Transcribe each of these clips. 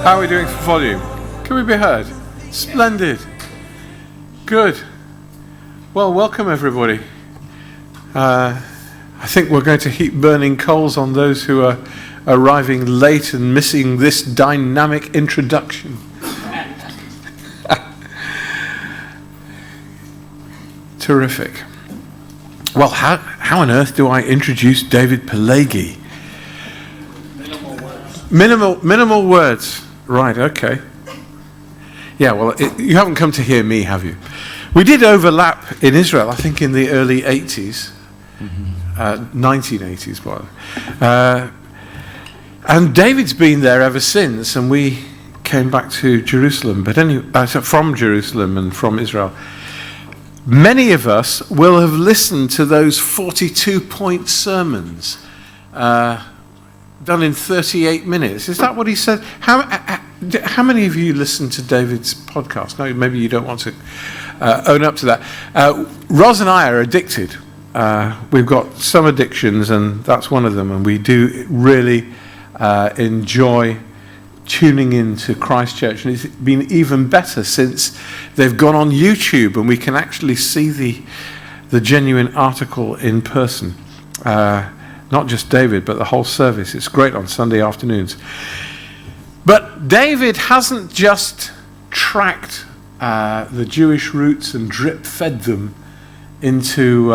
How are we doing for volume? Can we be heard? Splendid. Good. Well, welcome everybody. I think we're going to heap burning coals on those who are arriving late and missing this dynamic introduction. Terrific. Well, how on earth do I introduce David Pileggi? Minimal words. Right, okay. Yeah, well, you haven't come to hear me, have you? We did overlap in Israel, I think in the early 80s, 1980s, and David's been there ever since, and we came back to Jerusalem, but anyway, from Jerusalem and from Israel. Many of us will have listened to those 42-point sermons done in 38 minutes. Is that what he said? How many of you listen to David's podcast? No, maybe you don't want to own up to that. Roz and I are addicted. We've got some addictions, and that's one of them. And we do really enjoy tuning into Christ Church. And it's been even better since they've gone on YouTube, and we can actually see the genuine article in person. Not just David, but the whole service. It's great on Sunday afternoons. But David hasn't just tracked the Jewish roots and drip-fed them into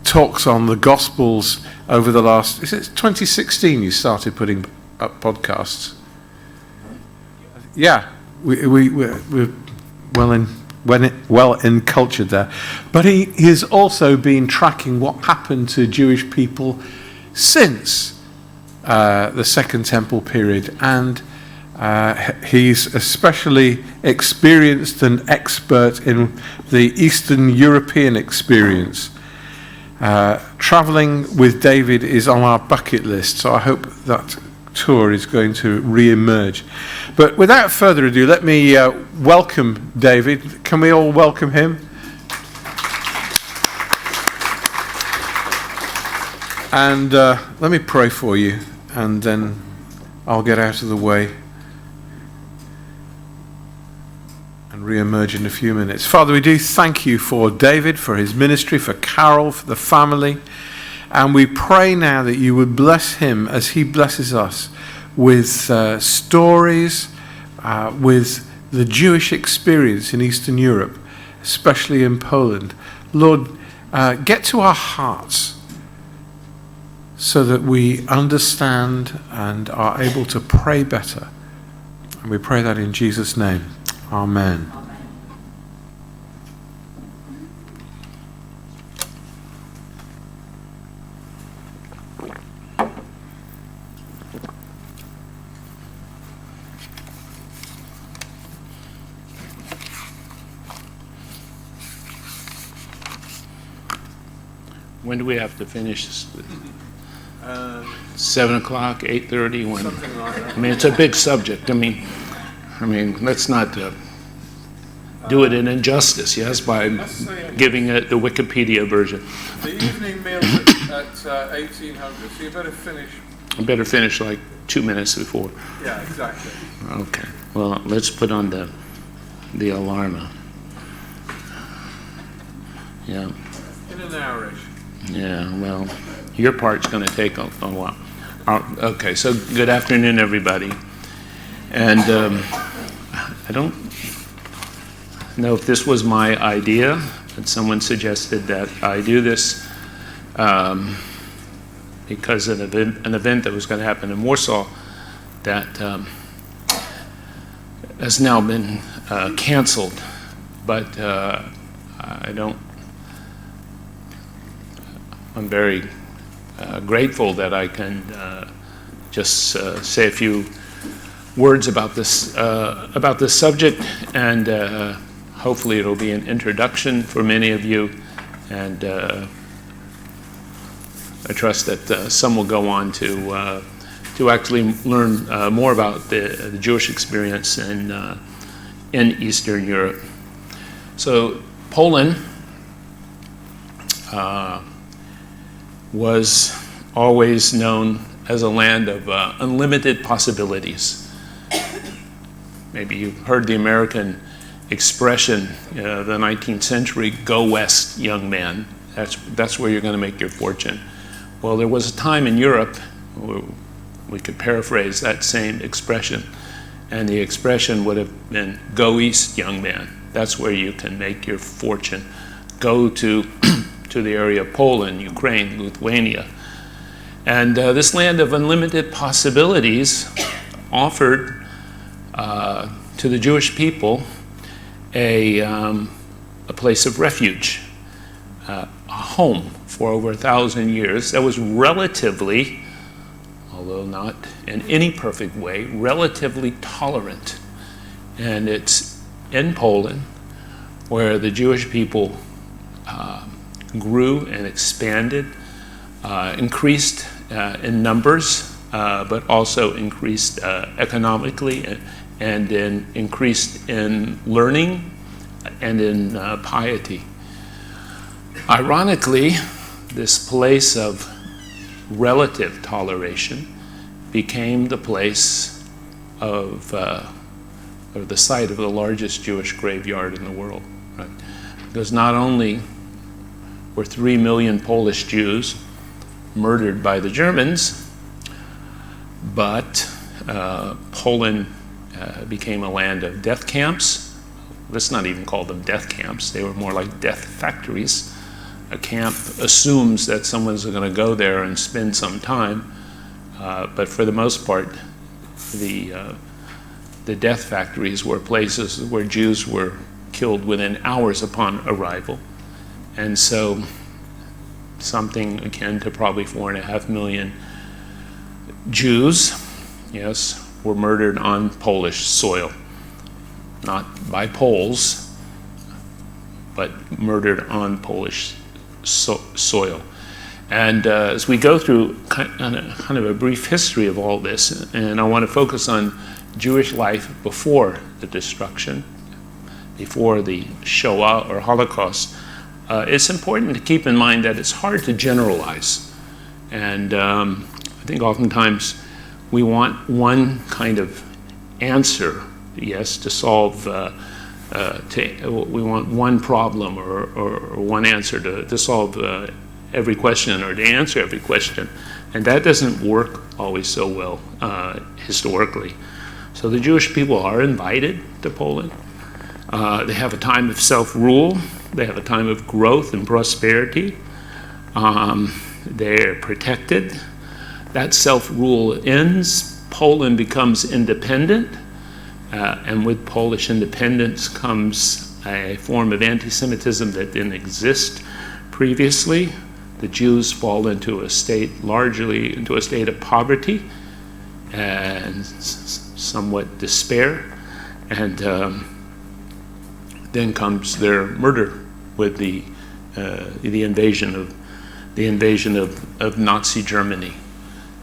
talks on the Gospels over the last... Is it 2016 you started putting up podcasts? Yeah, we're well encultured there. But he has also been tracking what happened to Jewish people since the Second Temple period, and he's especially experienced and expert in the Eastern European experience. Traveling with David is on our bucket list, so I hope that tour is going to re-emerge. But without further ado, let me welcome David. Can we all welcome him? And let me pray for you, and then I'll get out of the way and re-emerge in a few minutes. Father, we do thank you for David, for his ministry, for Carol, for the family. And we pray now that you would bless him as he blesses us with stories, with the Jewish experience in Eastern Europe, especially in Poland. Lord, get to our hearts so that we understand and are able to pray better. And we pray that in Jesus' name. Amen. When do we have to finish this? 7 o'clock, 8:30? When? Something like that. I mean, it's a big subject. I mean, let's not do it an injustice, yes, by giving it the Wikipedia version. The evening meal at 1800, so you better finish. I better finish like 2 minutes before. Yeah, exactly. Okay. Well, let's put on the alarm. Yeah. In an hour-ish. Yeah, well, your part's going to take a while. Okay, so good afternoon, everybody. And I don't know if this was my idea, but someone suggested that I do this because of an event that was going to happen in Warsaw that has now been canceled. But I'm very grateful that I can just say a few words about this subject, and hopefully it'll be an introduction for many of you, and I trust that some will go on to actually learn more about the Jewish experience in Eastern Europe. So Poland was always known as a land of unlimited possibilities. maybe you've heard the American expression, the 19th century, "Go west, young man." That's where you're going to make your fortune. Well, there was a time in Europe where we could paraphrase that same expression, and the expression would have been, "Go east, young man. That's where you can make your fortune. Go to the area of Poland, Ukraine, Lithuania." And this land of unlimited possibilities offered to the Jewish people a place of refuge, a home for over 1,000 years that was relatively, although not in any perfect way, relatively tolerant. And it's in Poland where the Jewish people grew and expanded, increased in numbers, but also increased economically and increased in learning and in piety. Ironically, this place of relative toleration became the place of the site of the largest Jewish graveyard in the world, right? Because not only were 3 million Polish Jews murdered by the Germans, but Poland became a land of death camps. Let's not even call them death camps. They were more like death factories. A camp assumes that someone's going to go there and spend some time, but for the most part, the death factories were places where Jews were killed within hours upon arrival. And so something akin to probably 4.5 million Jews, yes, were murdered on Polish soil. Not by Poles, but murdered on Polish soil. And as we go through kind of a brief history of all this, and I want to focus on Jewish life before the destruction, before the Shoah or Holocaust, it's important to keep in mind that it's hard to generalize. And I think oftentimes we want one kind of answer, yes, to solve, we want one problem or one answer to solve every question or to answer every question. And that doesn't work always so well historically. So the Jewish people are invited to Poland. They have a time of self-rule. They have a time of growth and prosperity. They're protected. That self-rule ends. Poland becomes independent. And with Polish independence comes a form of anti-Semitism that didn't exist previously. The Jews fall into a state, largely into a state of poverty and somewhat despair. And then comes their murder with the invasion of Nazi Germany.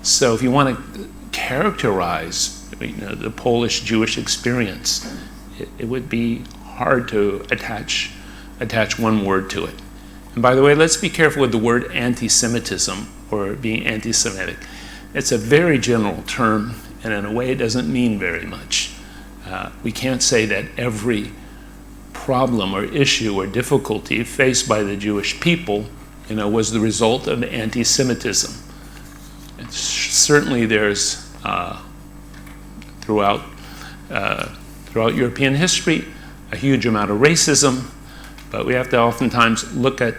So if you want to characterize the Polish Jewish experience, it would be hard to attach one word to it. And by the way, let's be careful with the word anti-Semitism or being anti-Semitic. It's a very general term, and in a way it doesn't mean very much. We can't say that every problem or issue or difficulty faced by the Jewish people, was the result of anti-Semitism. Certainly there's throughout European history a huge amount of racism, but we have to oftentimes look at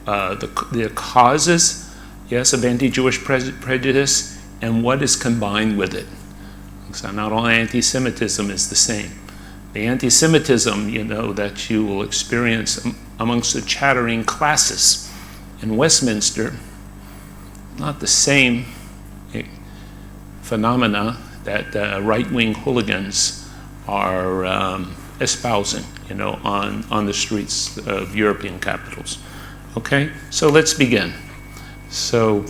the causes, yes, of anti-Jewish prejudice and what is combined with it. So not all anti-Semitism is the same. The anti-Semitism, that you will experience amongst the chattering classes in Westminster, not the same phenomena that right-wing hooligans are espousing, on the streets of European capitals. Okay, so let's begin. So,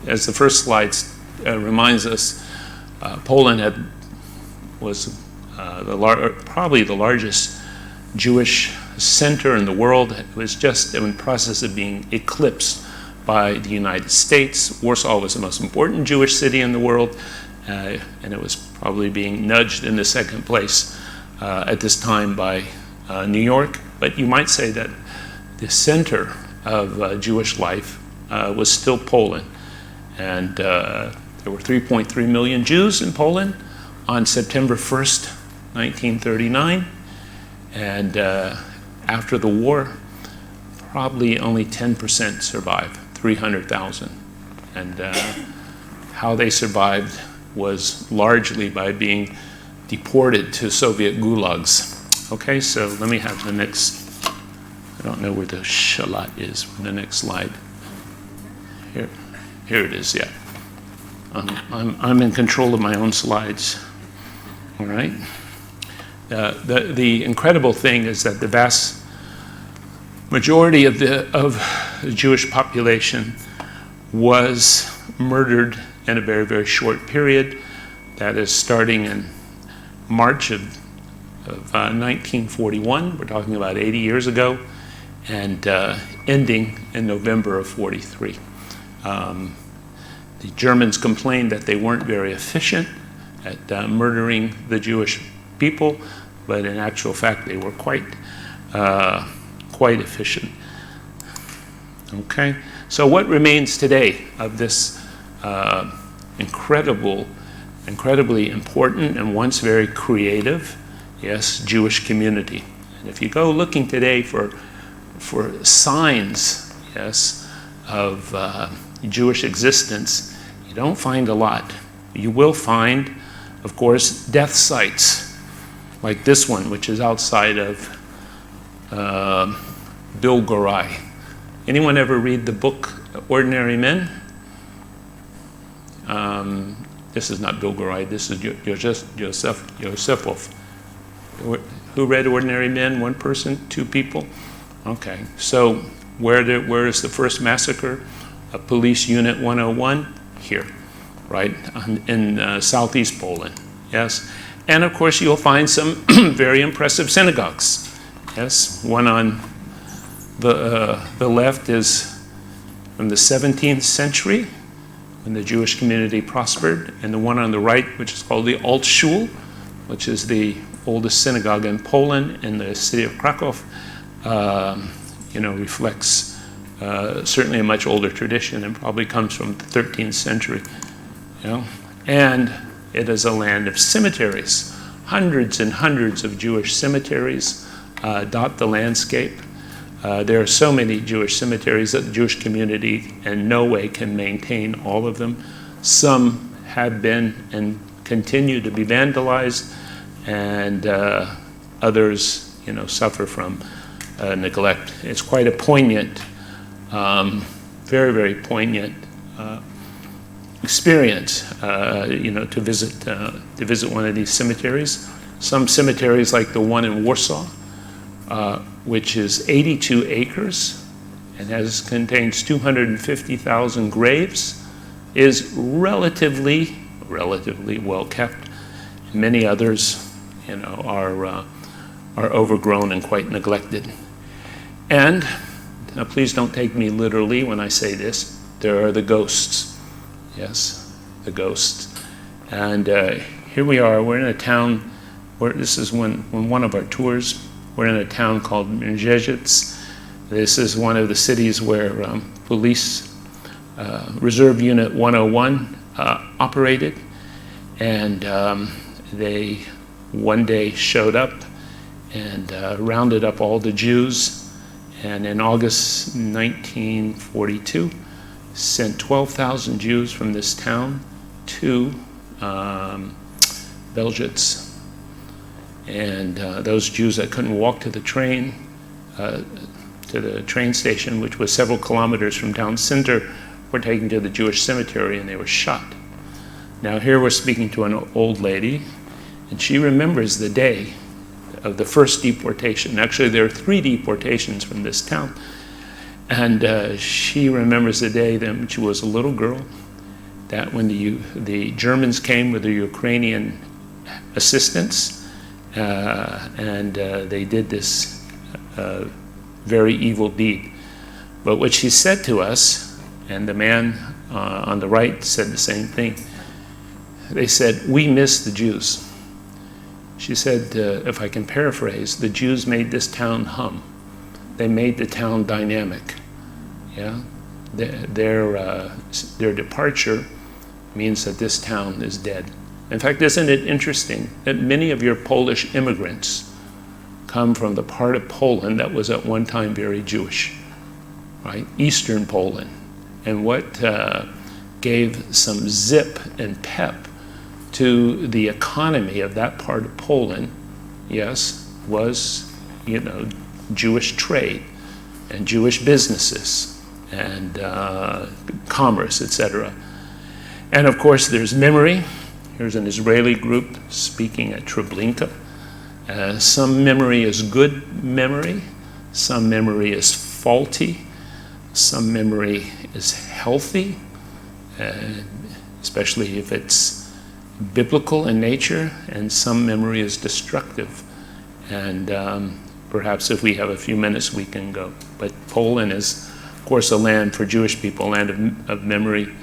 as the first slide reminds us, Poland was probably the largest Jewish center in the world. It was just in the process of being eclipsed by the United States. Warsaw was the most important Jewish city in the world, and it was probably being nudged into second place at this time by New York. But you might say that the center of Jewish life was still Poland. And there were 3.3 million Jews in Poland on September 1st, 1939. And after the war, probably only 10% survived, 300,000. And how they survived was largely by being deported to Soviet gulags. Okay, so let me have the next, I don't know where the shallot is, the next slide. Here it is, yeah. I'm in control of my own slides, all right? The incredible thing is that the vast majority of the Jewish population was murdered in a very, very short period. That is starting in March of 1941. We're talking about 80 years ago, and ending in November of 43. The Germans complained that they weren't very efficient at murdering the Jewish people, but in actual fact, they were quite efficient. Okay, so what remains today of this incredibly important and once very creative, yes, Jewish community? And if you go looking today for signs, yes, of Jewish existence, you don't find a lot. You will find, of course, death sites, like this one, which is outside of Pileggi. Anyone ever read the book Ordinary Men? This is not Pileggi, this is Yosefov. Who read Ordinary Men? One person? Two people? Okay, so where is the first massacre of Police Unit 101? Here, right, in southeast Poland, yes? And of course you'll find some very impressive synagogues, yes? One on the left is from the 17th century, when the Jewish community prospered, and the one on the right, which is called the Altschul, which is the oldest synagogue in Poland in the city of Krakow, reflects certainly a much older tradition and probably comes from the 13th century. And it is a land of cemeteries. Hundreds and hundreds of Jewish cemeteries dot the landscape. There are so many Jewish cemeteries that the Jewish community in no way can maintain all of them. Some have been and continue to be vandalized, and others, suffer from neglect. It's quite a poignant, very, very poignant experience, to visit one of these cemeteries. Some cemeteries, like the one in Warsaw, which is 82 acres and contains 250,000 graves, is relatively well kept. Many others, are overgrown and quite neglected. And now, please don't take me literally when I say this. There are the ghosts. Yes, the ghosts. And here we are. We're in a town where this is one of our tours. We're in a town called Pileggi. This is one of the cities where police Reserve Unit 101 operated. And they one day showed up and rounded up all the Jews. And in August 1942, sent 12,000 Jews from this town to Pileggi. And those Jews that couldn't walk to the train station, which was several kilometers from town center, were taken to the Jewish cemetery and they were shot. Now here we're speaking to an old lady, and she remembers the day of the first deportation. Actually, there are 3 deportations from this town. And she remembers the day when she was a little girl, that when the Germans came with the Ukrainian assistance, and they did this very evil deed. But what she said to us, and the man on the right said the same thing, they said, "We miss the Jews." She said, if I can paraphrase, the Jews made this town hum. They made the town dynamic. Yeah, their departure means that this town is dead. In fact, isn't it interesting that many of your Polish immigrants come from the part of Poland that was at one time very Jewish, right? Eastern Poland. And what gave some zip and pep to the economy of that part of Poland, yes, was, Jewish trade and Jewish businesses and commerce, etc. And of course, there's memory. Here's an Israeli group speaking at Treblinka. Some memory is good memory. Some memory is faulty. Some memory is healthy, especially if it's biblical in nature, and some memory is destructive. And perhaps if we have a few minutes, we can go. But Poland is, of course, a land for Jewish people, a land of memory.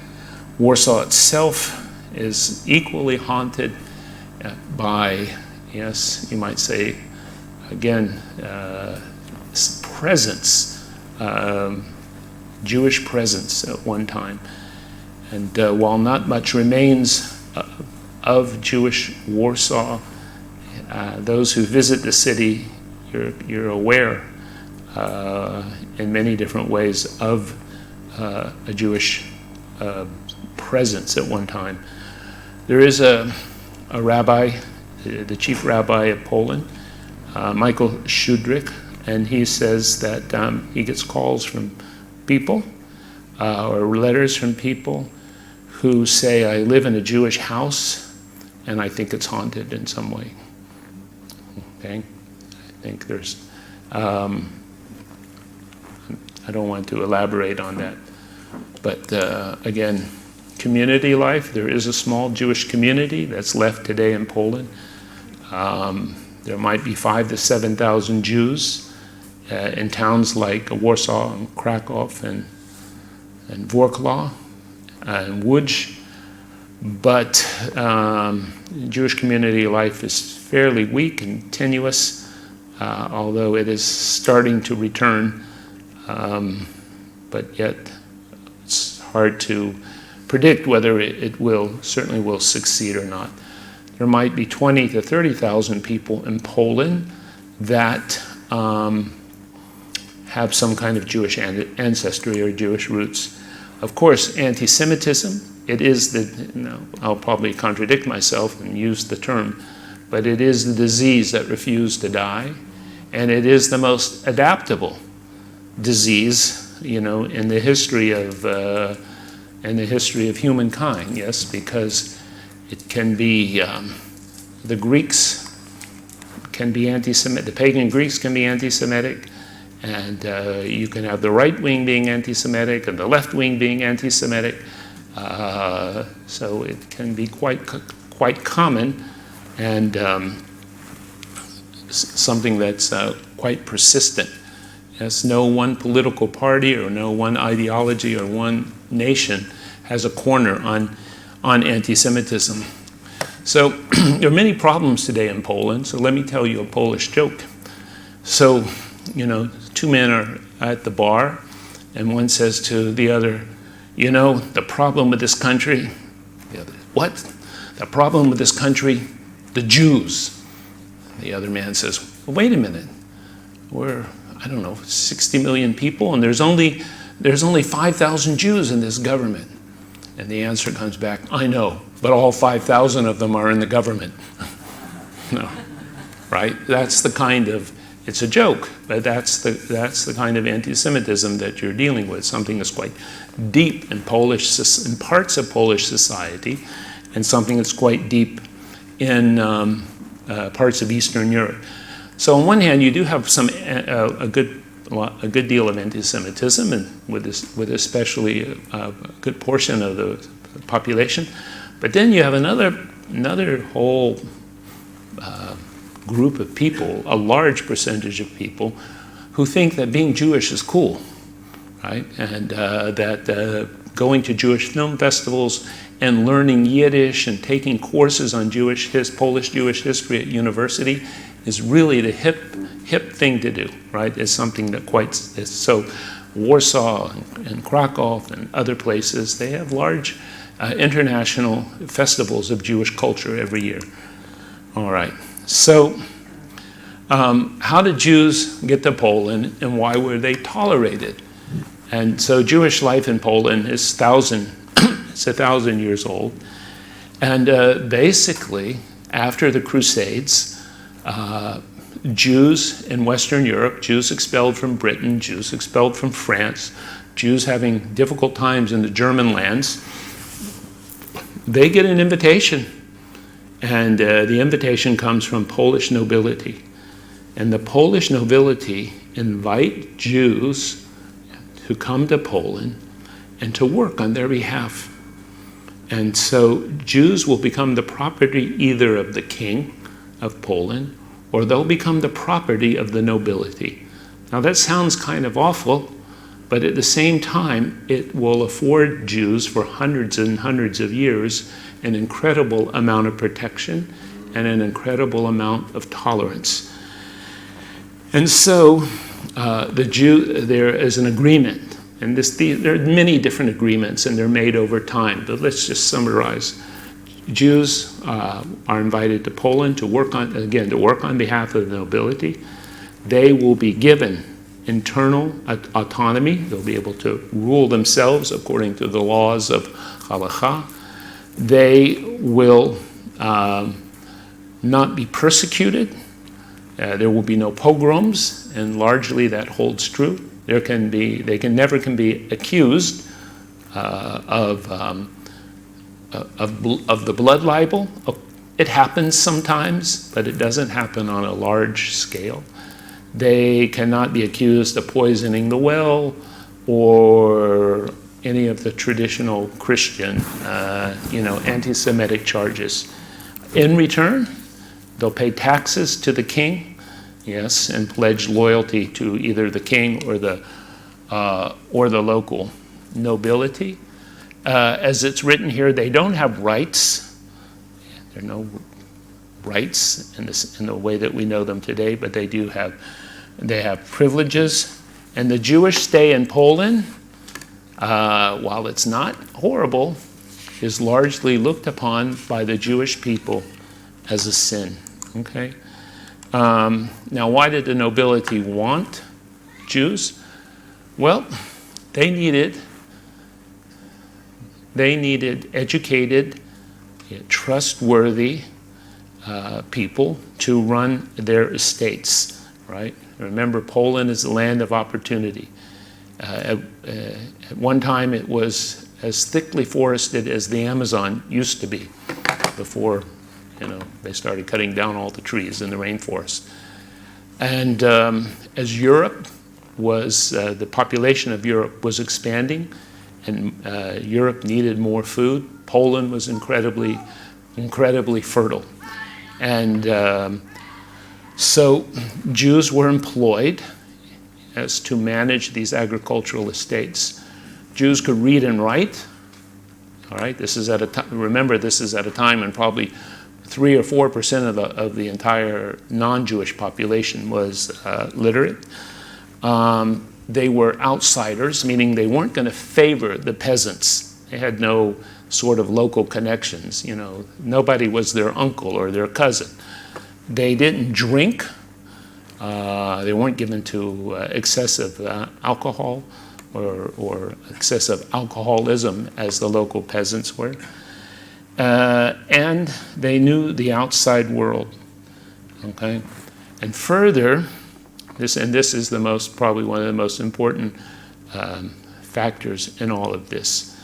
Warsaw itself is equally haunted by, yes, you might say, again, presence, Jewish presence at one time. And while not much remains of Jewish Warsaw, those who visit the city, you're aware in many different ways of a Jewish presence at one time. There is a rabbi, the chief rabbi of Poland, Michael Shudrik, and he says that he gets calls from people or letters from people who say, "I live in a Jewish house and I think it's haunted in some way." Okay? I think there's, I don't want to elaborate on that. But again, community life, there is a small Jewish community that's left today in Poland. There might be 5,000 to 7,000 Jews in towns like Warsaw and Krakow and Wrocław and Łódź. But Jewish community life is fairly weak and tenuous, although it is starting to return. But yet it's hard to predict whether it certainly will succeed or not. There might be 20,000 to 30,000 people in Poland that have some kind of Jewish ancestry or Jewish roots. Of course, anti-Semitism, it is I'll probably contradict myself and use the term, but it is the disease that refused to die, and it is the most adaptable disease, in the history of humankind. Yes, because it can be the Greeks can be anti-Semitic. The pagan Greeks can be anti-Semitic, and you can have the right wing being anti-Semitic and the left wing being anti-Semitic. So it can be quite common, and something that's quite persistent. Yes, no one political party or no one ideology or one nation has a corner on anti-Semitism. So there are many problems today in Poland, so let me tell you a Polish joke. So, two men are at the bar, and one says to the other, the problem with this country, the other, what? The problem with this country? The Jews. The other man says, well, wait a minute, we're, 60 million people, and there's only 5,000 Jews in this government. And the answer comes back, I know, but all 5,000 of them are in the government. No, right? That's the kind of, it's a joke, but that's the kind of anti-Semitism that you're dealing with, something that's quite deep in parts of Polish society, and something that's quite deep in parts of Eastern Europe. So on one hand, you do have a good deal of anti-Semitism, and with especially a good portion of the population. But then you have another whole group of people, a large percentage of people, who think that being Jewish is cool, right? And that going to Jewish film festivals and learning Yiddish and taking courses on Polish Jewish history at university is really the hip thing to do, right? It's something that so Warsaw and Krakow and other places, they have large international festivals of Jewish culture every year. All right, so how did Jews get to Poland and why were they tolerated? And so Jewish life in Poland is 1,000 years old. And basically, after the Crusades, Jews in Western Europe, Jews expelled from Britain, Jews expelled from France, Jews having difficult times in the German lands, they get an invitation. And the invitation comes from Polish nobility. And the Polish nobility invite Jews to come to Poland and to work on their behalf. And so Jews will become the property either of the king of Poland, or they'll become the property of the nobility. Now that sounds kind of awful, but at the same time, it will afford Jews for hundreds and hundreds of years an incredible amount of protection and an incredible amount of tolerance. And so there is an agreement, and there are many different agreements, and they're made over time, but let's just summarize. Jews are invited to Poland to work on behalf of the nobility. They will be given internal autonomy. They'll be able to rule themselves according to the laws of halakha. They will not be persecuted. There will be no pogroms, and largely that holds true. They never can be accused of the blood libel. It happens sometimes, but it doesn't happen on a large scale. They cannot be accused of poisoning the well or any of the traditional Christian, anti-Semitic charges. In return, they'll pay taxes to the king, yes, and pledge loyalty to either the king or the local nobility. As it's written here, they don't have rights. There are no rights in the way that we know them today, but they have privileges. And the Jewish stay in Poland, while it's not horrible, is largely looked upon by the Jewish people as a sin. Okay. Now, why did the nobility want Jews? Well, they needed educated, trustworthy people to run their estates, right? Remember, Poland is the land of opportunity. At one time, it was as thickly forested as the Amazon used to be before, they started cutting down all the trees in the rainforest. And as the population of Europe was expanding, and Europe needed more food, Poland was incredibly fertile. And so Jews were employed as to manage these agricultural estates. Jews could read and write. All right, remember, this is at a time when probably 3 or 4% of the entire non-Jewish population was literate. They were outsiders, meaning they weren't going to favor the peasants. They had no sort of local connections. Nobody was their uncle or their cousin. They didn't drink. They weren't given to excessive alcohol or excessive alcoholism as the local peasants were. And they knew the outside world. Okay, and further, this is probably one of the most important factors in all of this.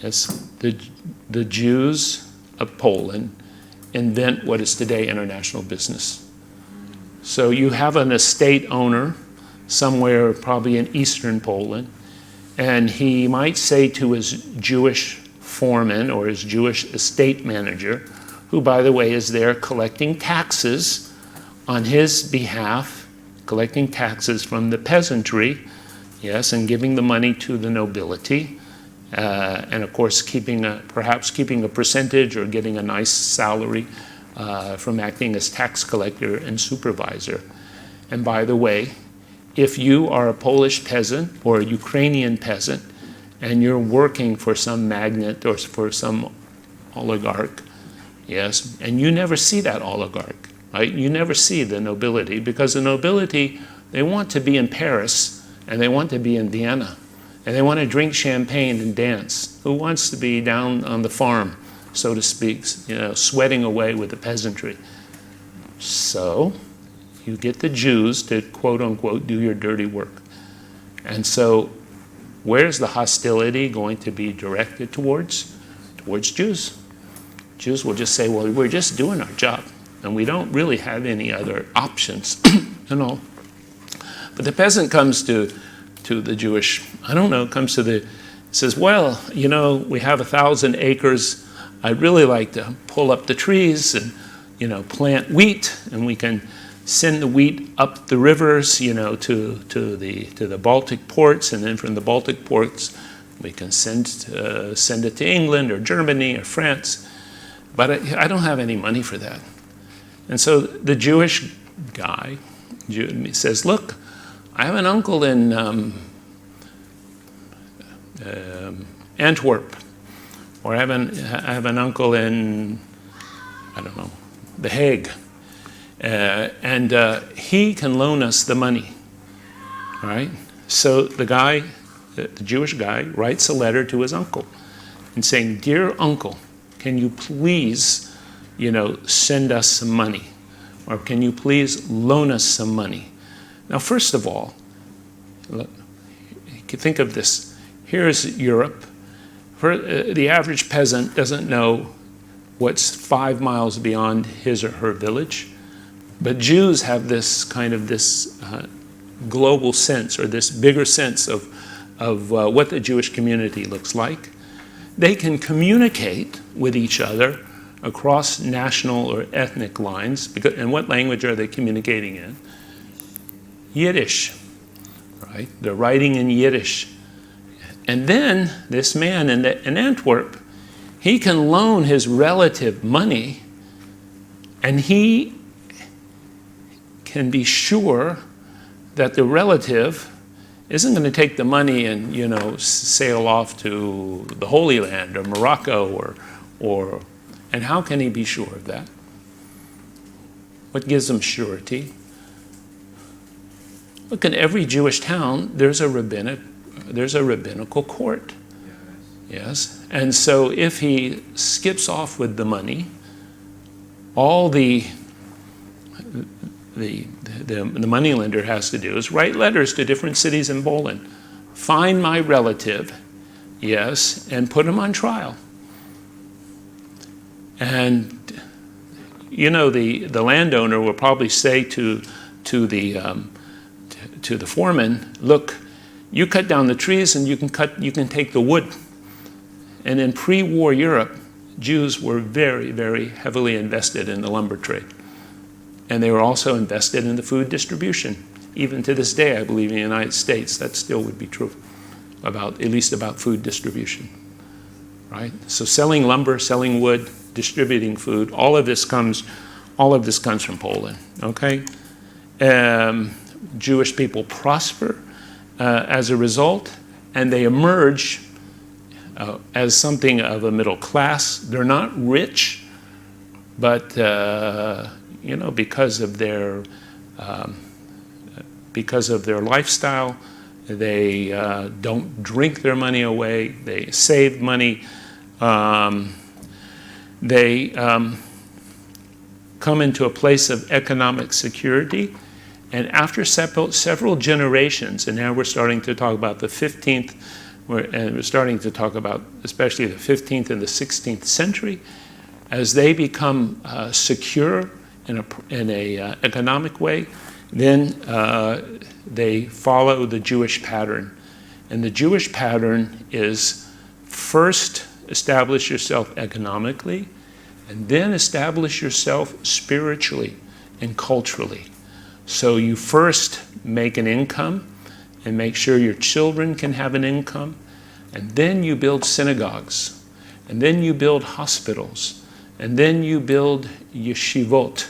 Yes, the Jews of Poland invent what is today international business. So you have an estate owner somewhere probably in eastern Poland, and he might say to his Jewish foreman or his Jewish estate manager, who, by the way, is there collecting taxes on his behalf, collecting taxes from the peasantry, yes, and giving the money to the nobility, and of course perhaps keeping a percentage or getting a nice salary from acting as tax collector and supervisor. And by the way, if you are a Polish peasant or a Ukrainian peasant and you're working for some magnate or for some oligarch, yes, and you never see that oligarch, right? You never see the nobility, because the nobility, they want to be in Paris and they want to be in Vienna and they want to drink champagne and dance. Who wants to be down on the farm, so to speak, sweating away with the peasantry? So you get the Jews to, quote unquote, do your dirty work. And so where's the hostility going to be directed towards? Towards Jews. Jews will just say, well, we're just doing our job and we don't really have any other options. But the peasant comes to the Jewish, says, well, we have 1,000 acres. I'd really like to pull up the trees and, plant wheat, and we can send the wheat up the rivers, to the Baltic ports, and then from the Baltic ports we can send it to England or Germany or France. But I don't have any money for that. And so the Jewish guy says, look, I have an uncle in Antwerp, or I have an uncle in, The Hague, and he can loan us the money, right? So the Jewish guy, writes a letter to his uncle and saying, dear uncle, can you please, send us some money, or can you please loan us some money? Now, first of all, think of this. Here's Europe. The average peasant doesn't know what's 5 miles beyond his or her village. But Jews have this global sense, or this bigger sense of what the Jewish community looks like. They can communicate with each other across national or ethnic lines. And what language are they communicating in? Yiddish, right? They're writing in Yiddish. And then this man in Antwerp, he can loan his relative money, and he can be sure that the relative isn't going to take the money and, sail off to the Holy Land or Morocco and how can he be sure of that? What gives him surety? Look, in every Jewish town, there's a rabbinical court. Yes. And so if he skips off with the money, all the moneylender has to do is write letters to different cities in Poland. Find my relative, yes, and put him on trial. And the landowner will probably say to the foreman, look, you cut down the trees and you can take the wood. And in pre-war Europe, Jews were very, very heavily invested in the lumber trade. And they were also invested in the food distribution. Even to this day, I believe in the United States, that still would be true, at least about food distribution, right? So selling lumber, selling wood, distributing food, all of this comes from Poland, okay? Jewish people prosper as a result, and they emerge as something of a middle class. They're not rich, but because of their lifestyle, they don't drink their money away. They save money. They come into a place of economic security, and after several generations, and now we're starting to talk about the 15th, and we're starting to talk about especially the 15th and the 16th century, as they become secure in a economic way, then they follow the Jewish pattern. And the Jewish pattern is first establish yourself economically, and then establish yourself spiritually and culturally. So you first make an income and make sure your children can have an income. and then you build synagogues, and then you build hospitals, and then you build yeshivot.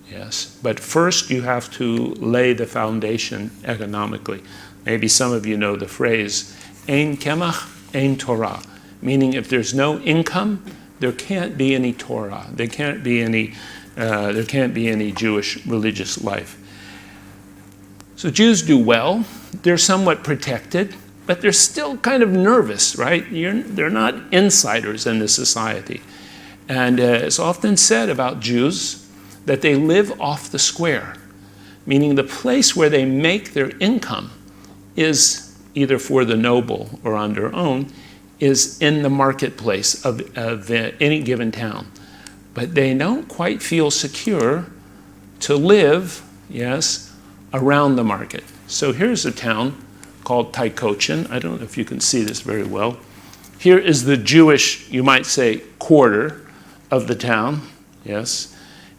Yes, but first you have to lay the foundation economically. Maybe some of you know the phrase, Ein Kemach, Ein Torah, meaning if there's no income, there can't be any Torah. There can't be any Jewish religious life. So Jews do well. They're somewhat protected, but they're still kind of nervous, right? They're not insiders in the society. And it's often said about Jews that they live off the square, meaning the place where they make their income is either for the noble or on their own, is in the marketplace of any given town. But they don't quite feel secure to live, yes, around the market. So here's a town called Taikochin. I don't know if you can see this very well. Here is the Jewish, you might say, quarter of the town, yes.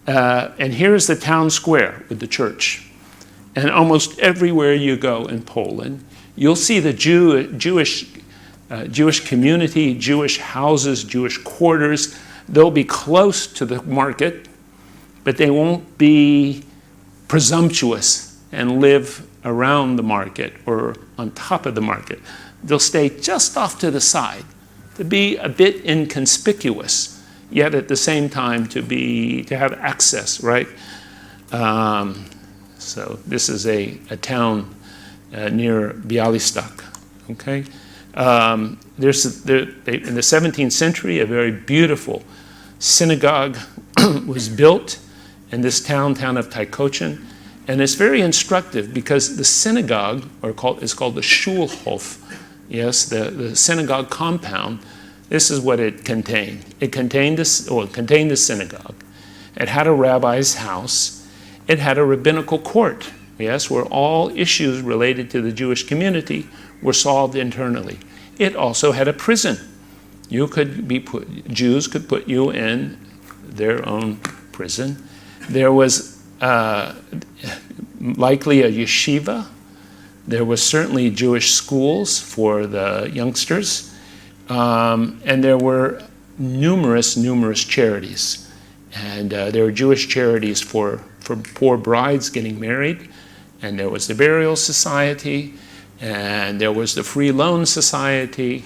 And here is the town square with the church. And almost everywhere you go in Poland, you'll see the Jewish community, Jewish houses, Jewish quarters. They'll be close to the market, but they won't be presumptuous and live around the market or on top of the market. They'll stay just off to the side to be a bit inconspicuous, yet at the same time to have access, right? So this is a town near Białystok, okay? In the 17th century, a very beautiful synagogue was built in this town of Taikochin, and it's very instructive because the synagogue is called the Schulhof, yes, the synagogue compound. This is what it contained. It contained a synagogue. It had a rabbi's house. It had a rabbinical court, yes, where all issues related to the Jewish community were solved internally. It also had a prison. Jews could put you in their own prison. There was likely a yeshiva. There was certainly Jewish schools for the youngsters. And there were numerous charities. And there were Jewish charities for poor brides getting married. And there was the Burial Society. And there was the Free Loan Society,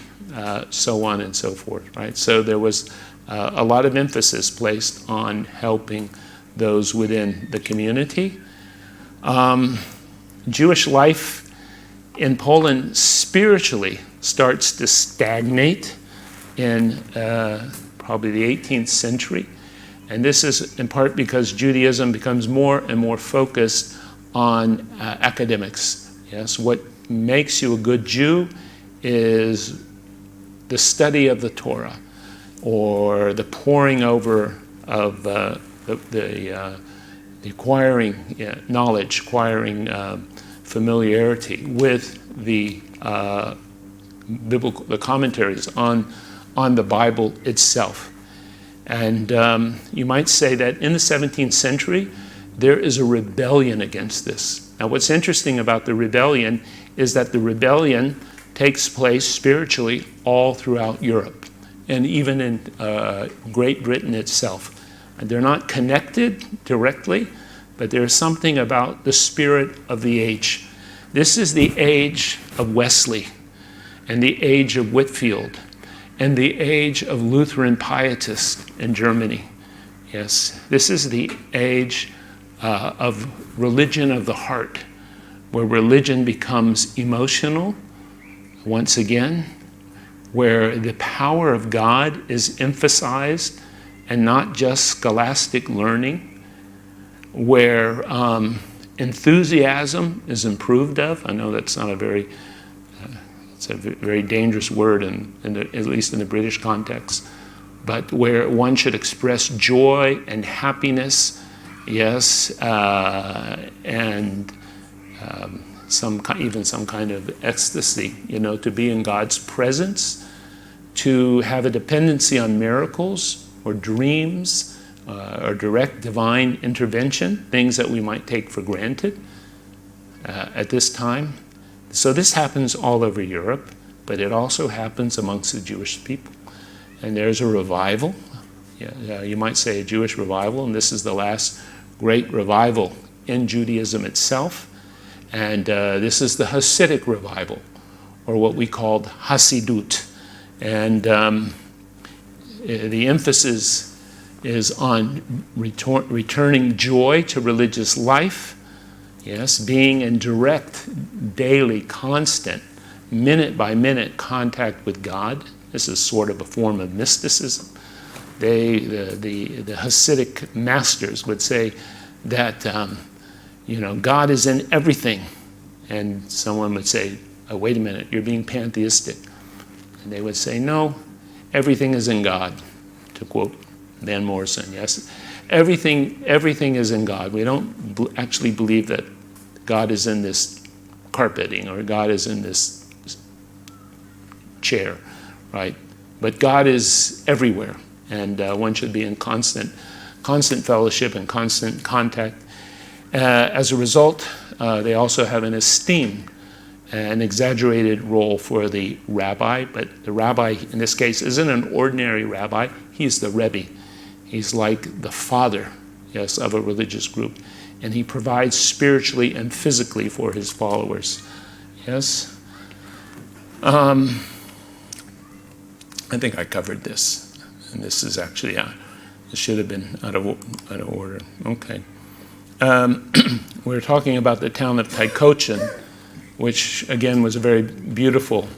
so on and so forth, right? So there was a lot of emphasis placed on helping those within the community. Jewish life in Poland spiritually starts to stagnate in probably the 18th century. And this is in part because Judaism becomes more and more focused on academics. Yes, what makes you a good Jew is the study of the Torah or the poring over of the acquiring knowledge, acquiring familiarity with the biblical, the commentaries on the Bible itself. And you might say that in the 17th century, there is a rebellion against this. Now, what's interesting about the rebellion is that the rebellion takes place spiritually all throughout Europe, and even in Great Britain itself. And they're not connected directly, but there's something about the spirit of the age. This is the age of Wesley, and the age of Whitefield, and the age of Lutheran pietists in Germany. Yes, this is the age of religion of the heart, where religion becomes emotional once again, where the power of God is emphasized and not just scholastic learning, where enthusiasm is improved of. I know that's not it's a very dangerous word, at least in the British context, but where one should express joy and happiness, yes, and even some kind of ecstasy, to be in God's presence, to have a dependency on miracles or dreams or direct divine intervention, things that we might take for granted at this time. So this happens all over Europe. but it also happens amongst the Jewish people. And there's a revival. You might say a Jewish revival, and this is the last great revival in Judaism itself. And this is the Hasidic revival, or what we called Hasidut. And the emphasis is on returning joy to religious life, yes, being in direct, daily, constant, minute-by-minute contact with God. This is sort of a form of mysticism. The Hasidic masters would say that, God is in everything. And someone would say, oh, wait a minute, you're being pantheistic. And they would say, no, everything is in God, to quote Van Morrison, yes. Everything is in God. We don't actually believe that God is in this carpeting or God is in this chair, right? But God is everywhere, and one should be in constant fellowship and constant contact. As a result, they also have an esteem, an exaggerated role for the rabbi, but the rabbi in this case isn't an ordinary rabbi, he's the Rebbe. He's like the father, yes, of a religious group, and he provides spiritually and physically for his followers, yes. I think I covered this, and this is actually, it should have been out of order, okay. We're talking about the town of Taikochin, which again was a very beautiful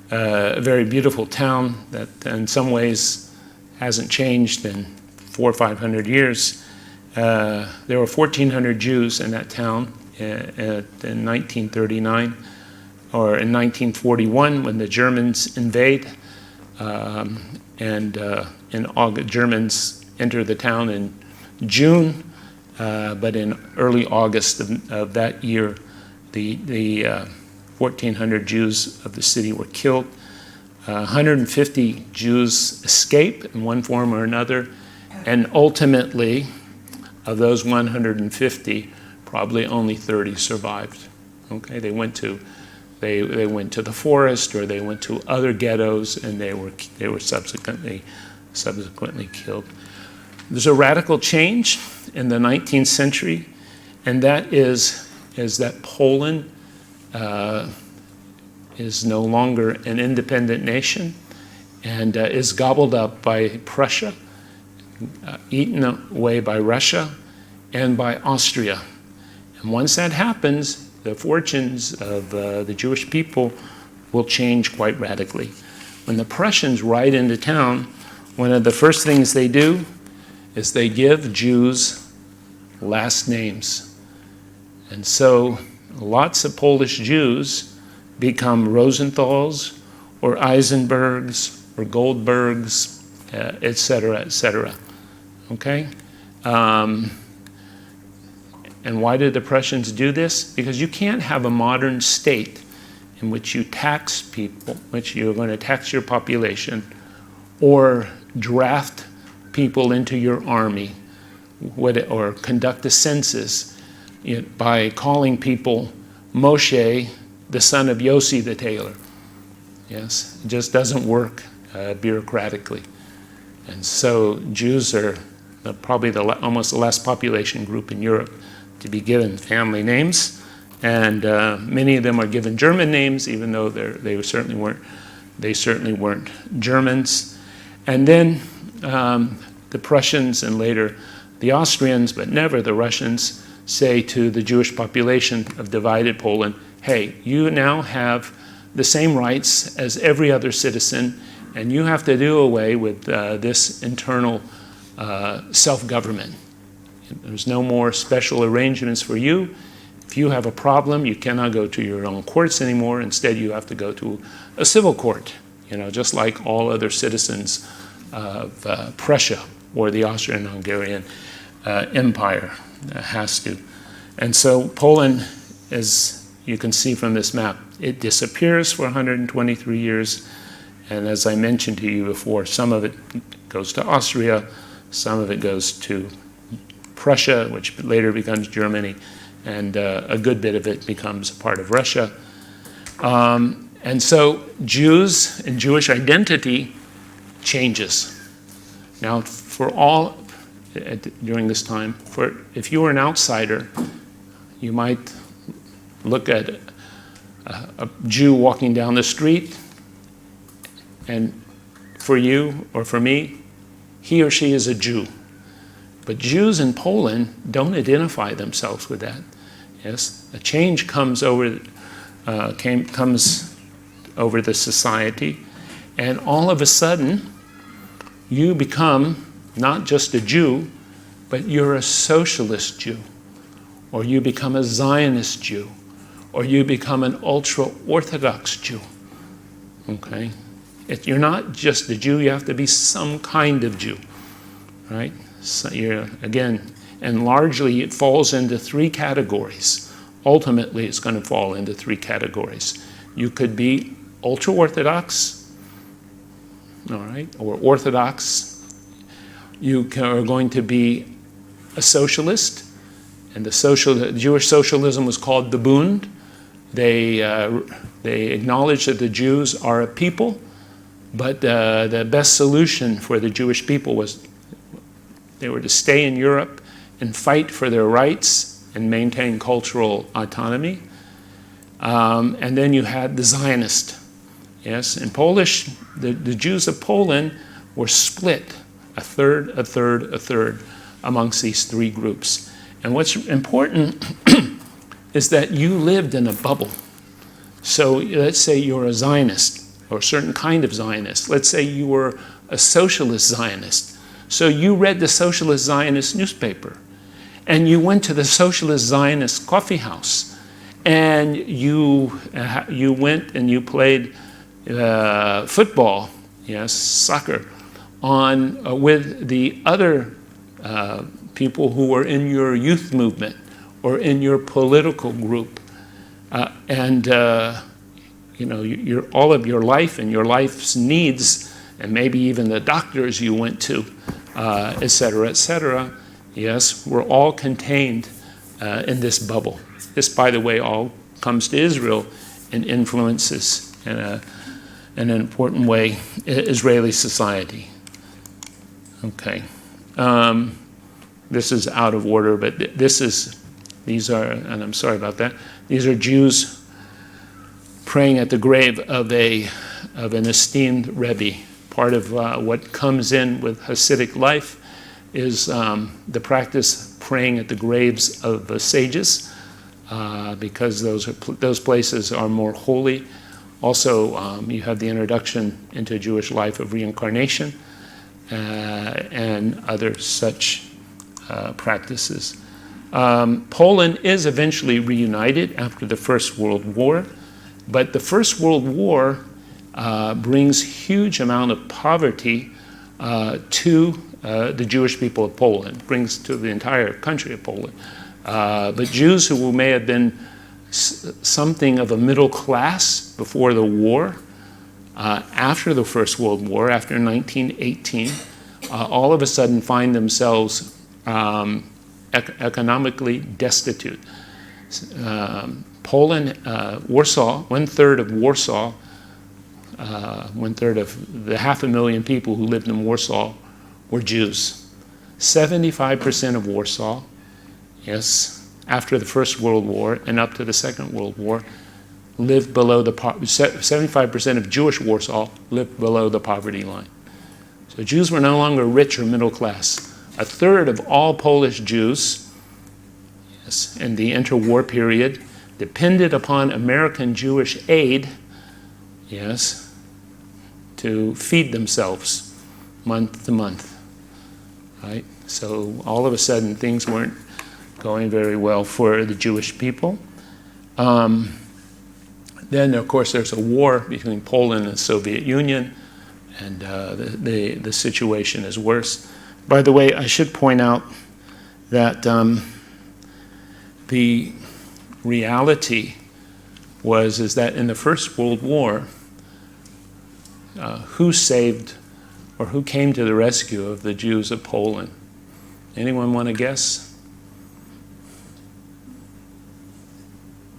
town that in some ways hasn't changed in 400 or 500 years. There were 1,400 Jews in that town in 1939, or in 1941 when the Germans invade, and in August, Germans enter the town in June. But in early August of that year, the 1,400 Jews of the city were killed. 150 Jews escaped in one form or another, and ultimately, of those 150, probably only 30 survived. Okay, they went to the forest, or they went to other ghettos, and they were subsequently killed. There's a radical change in the 19th century, and that is that Poland is no longer an independent nation and is gobbled up by Prussia, eaten away by Russia and by Austria. And once that happens, the fortunes of the Jewish people will change quite radically. When the Prussians ride into town, one of the first things they do is they give Jews last names. And so lots of Polish Jews become Rosenthals or Eisenbergs or Goldbergs, et cetera, et cetera. Okay? And why did the Prussians do this? Because you can't have a modern state in which you tax people, which you're going to tax your population, or draft people into your army, or conduct a census by calling people Moshe, the son of Yossi the tailor. Yes, it just doesn't work bureaucratically. And so Jews are probably almost the last population group in Europe to be given family names, and many of them are given German names, even though they certainly weren't Germans. And then the Prussians and later the Austrians, but never the Russians, say to the Jewish population of divided Poland, hey, you now have the same rights as every other citizen, and you have to do away with this internal self-government. There's no more special arrangements for you. If you have a problem, you cannot go to your own courts anymore. Instead, you have to go to a civil court, just like all other citizens of Prussia or the Austrian-Hungarian Empire has to. And so Poland, as you can see from this map, it disappears for 123 years. And as I mentioned to you before, some of it goes to Austria, some of it goes to Prussia, which later becomes Germany, and a good bit of it becomes a part of Russia. And so Jews and Jewish identity changes. Now, during this time, if you were an outsider, you might look at a Jew walking down the street, and for you or for me, he or she is a Jew. But Jews in Poland don't identify themselves with that. Yes, a change comes over the society, and all of a sudden, you become not just a Jew, but you're a socialist Jew, or you become a Zionist Jew, or you become an ultra-Orthodox Jew. Okay? You're not just a Jew, you have to be some kind of Jew, right? So again, and largely it falls into three categories. Ultimately, it's going to fall into three categories. You could be ultra-Orthodox, all right, or Orthodox. You are going to be a socialist, and the Jewish socialism was called the Bund. They acknowledge that the Jews are a people, but the best solution for the Jewish people was they were to stay in Europe and fight for their rights and maintain cultural autonomy. And then you had the Zionist. Yes, in Polish, the Jews of Poland were split a third amongst these three groups. And what's important is that you lived in a bubble. So let's say you're a Zionist, or a certain kind of Zionist. Let's say you were a socialist Zionist. So you read the socialist Zionist newspaper, and you went to the socialist Zionist coffee house, and you went and you played football, yes, soccer, with the other people who were in your youth movement or in your political group, all of your life and your life's needs, and maybe even the doctors you went to, et cetera, yes, were all contained in this bubble. This, by the way, all comes to Israel and influences in an important way Israeli society. Okay. This is out of order, but these are, and I'm sorry about that, these are Jews praying at the grave of an esteemed Rebbe. Part of what comes in with Hasidic life is the practice praying at the graves of the sages, because those places are more holy. Also, you have the introduction into Jewish life of reincarnation and other such practices. Poland is eventually reunited after the First World War, but the First World War brings huge amount of poverty to the Jewish people of Poland, brings to the entire country of Poland. But Jews who may have been something of a middle class before the war, after the First World War, after 1918, all of a sudden find themselves economically destitute. Poland, Warsaw, one-third of Warsaw, one-third of the 500,000 people who lived in Warsaw were Jews. 75% of Warsaw, yes, after the First World War and up to the Second World War, lived below 75% of Jewish Warsaw lived below the poverty line. So Jews were no longer rich or middle class. A third of all Polish Jews, yes, in the interwar period, depended upon American Jewish aid, yes, to feed themselves month to month, right? So all of a sudden things weren't going very well for the Jewish people. Then, of course, there's a war between Poland and the Soviet Union, and the situation is worse. By the way, I should point out that the reality is that in the First World War, who saved or who came to the rescue of the Jews of Poland? Anyone want to guess?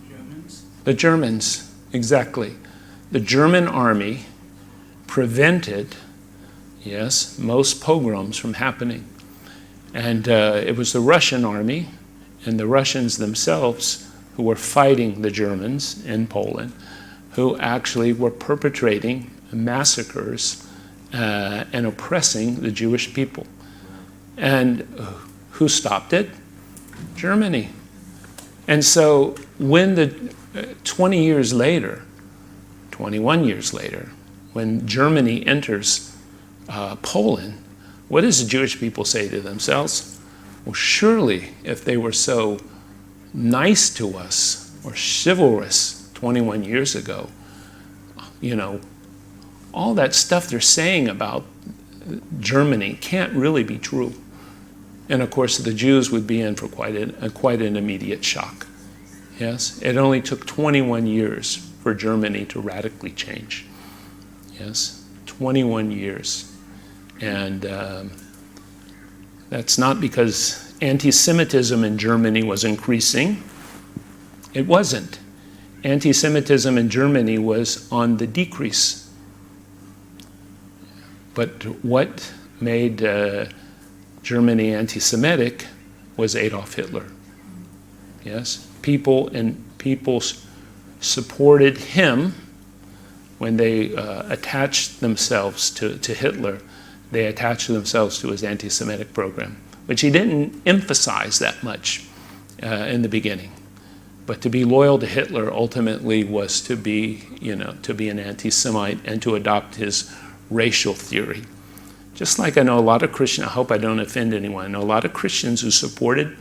Germans. The Germans, exactly. the German army prevented, yes, most pogroms from happening. And it was the Russian army and the Russians themselves who were fighting the Germans in Poland, who actually were perpetrating massacres and oppressing the Jewish people. And who stopped it? Germany. And so when 21 years later, when Germany enters Poland, what does the Jewish people say to themselves? Well, surely if they were so nice to us or chivalrous 21 years ago, all that stuff they're saying about Germany can't really be true. And of course, the Jews would be in for quite an immediate shock. Yes, it only took 21 years for Germany to radically change. Yes, 21 years. And that's not because anti-Semitism in Germany was increasing. It wasn't. Anti-Semitism in Germany was on the decrease. But what made Germany anti-Semitic was Adolf Hitler. Yes, people supported him when they attached themselves to Hitler. They attached themselves to his anti-Semitic program, which he didn't emphasize that much in the beginning. But to be loyal to Hitler ultimately was to be an anti-Semite and to adopt his racial theory. Just like I know a lot of Christians, I hope I don't offend anyone, I know a lot of Christians who supported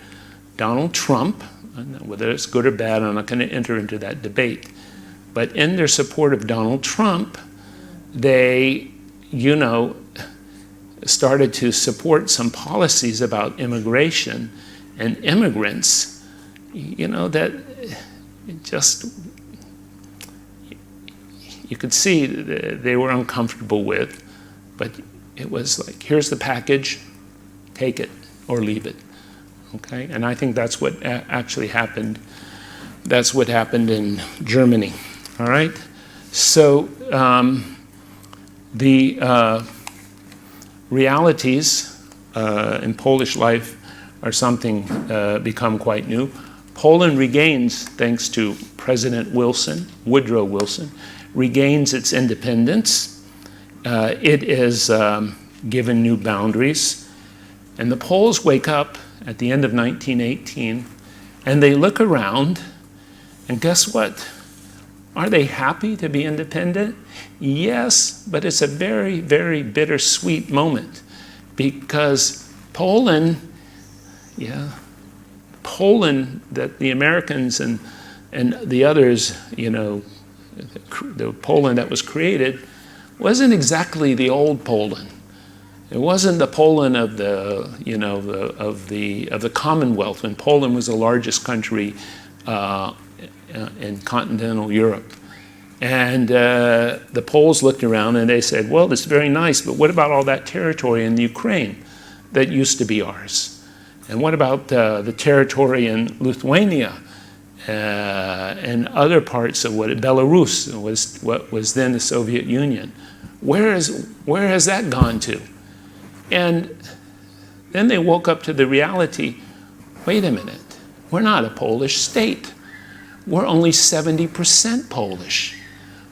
Donald Trump, whether it's good or bad, I'm not going to enter into that debate. But in their support of Donald Trump, they, started to support some policies about immigration and immigrants, that just, you could see they were uncomfortable with, but it was like, here's the package, take it or leave it, okay? And I think that's what actually happened. That's what happened in Germany, all right? So the realities in Polish life are something become quite new. Poland regains, thanks to President Woodrow Wilson, regains its independence. It is given new boundaries. And the Poles wake up at the end of 1918 and they look around and guess what? Are they happy to be independent? Yes, but it's a very, very bittersweet moment because Poland, that the Americans and the others, the Poland that was created wasn't exactly the old Poland. It wasn't the Poland of the Commonwealth when Poland was the largest country in continental Europe. And the Poles looked around and they said, well, it's very nice, but what about all that territory in Ukraine that used to be ours? And what about the territory in Lithuania and other parts of Belarus was what was then the Soviet Union? Where has that gone to? And then they woke up to the reality, wait a minute, we're not a Polish state. We're only 70% Polish.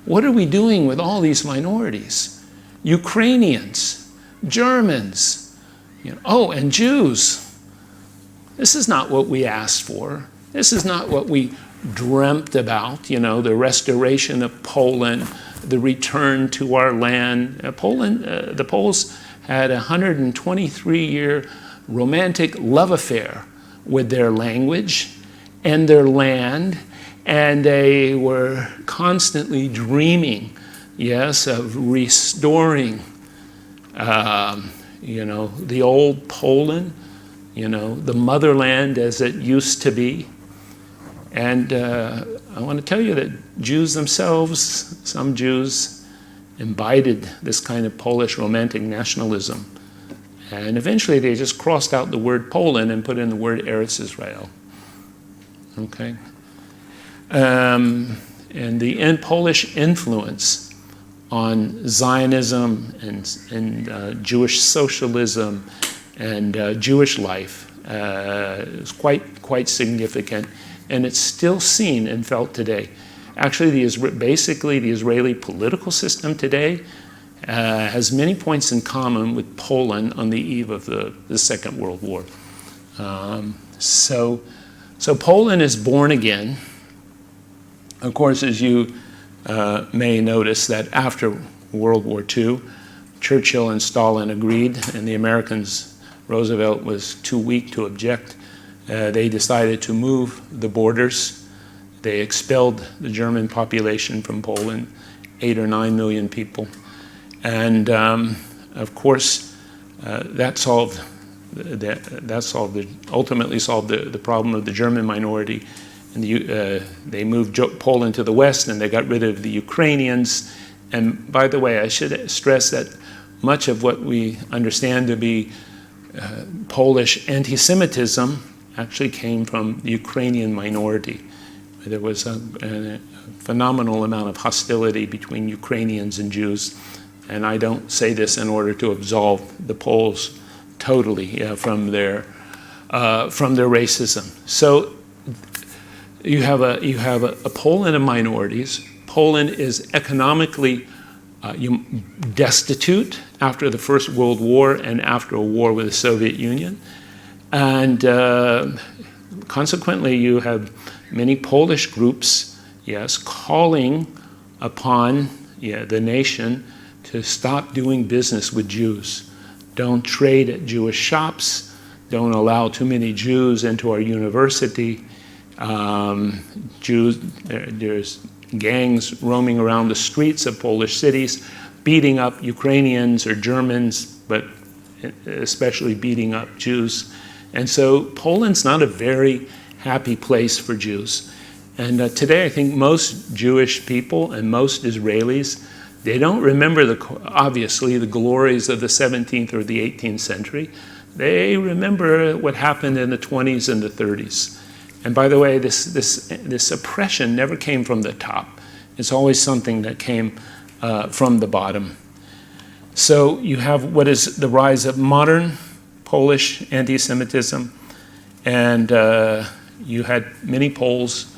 What are we doing with all these minorities? Ukrainians, Germans, and Jews. This is not what we asked for. This is not what we dreamt about, the restoration of Poland, the return to our land. The Poles had a 123-year romantic love affair with their language and their land, and they were constantly dreaming, of restoring, the old Poland, the motherland as it used to be. And I want to tell you that Jews themselves, some Jews, imbibed this kind of Polish romantic nationalism. And eventually they just crossed out the word Poland and put in the word Eretz Israel. Okay? the Polish influence on Zionism and Jewish socialism and Jewish life is quite significant, and it's still seen and felt today. Actually, basically the Israeli political system today has many points in common with Poland on the eve of the Second World War. So Poland is born again. Of course, as you may notice, that after World War II, Churchill and Stalin agreed, and the Americans, Roosevelt was too weak to object. They decided to move the borders. They expelled the German population from Poland, 8 or 9 million people. And of course, that ultimately solved the problem of the German minority. And they moved Poland to the west, and they got rid of the Ukrainians. And by the way, I should stress that much of what we understand to be Polish anti-Semitism actually came from the Ukrainian minority. There was a phenomenal amount of hostility between Ukrainians and Jews. And I don't say this in order to absolve the Poles totally from their racism. So you have a Poland of minorities. Poland is economically destitute after the First World War and after a war with the Soviet Union. And consequently, you have many Polish groups, yes, calling upon the nation to stop doing business with Jews. Don't trade at Jewish shops. Don't allow too many Jews into our university. There's gangs roaming around the streets of Polish cities, beating up Ukrainians or Germans, but especially beating up Jews. And so Poland's not a very happy place for Jews. And today I think most Jewish people and most Israelis, they don't remember, obviously, the glories of the 17th or the 18th century. They remember what happened in the 20s and the 30s. And by the way, this oppression never came from the top. It's always something that came from the bottom. So you have what is the rise of modern Polish anti-Semitism, and you had many Poles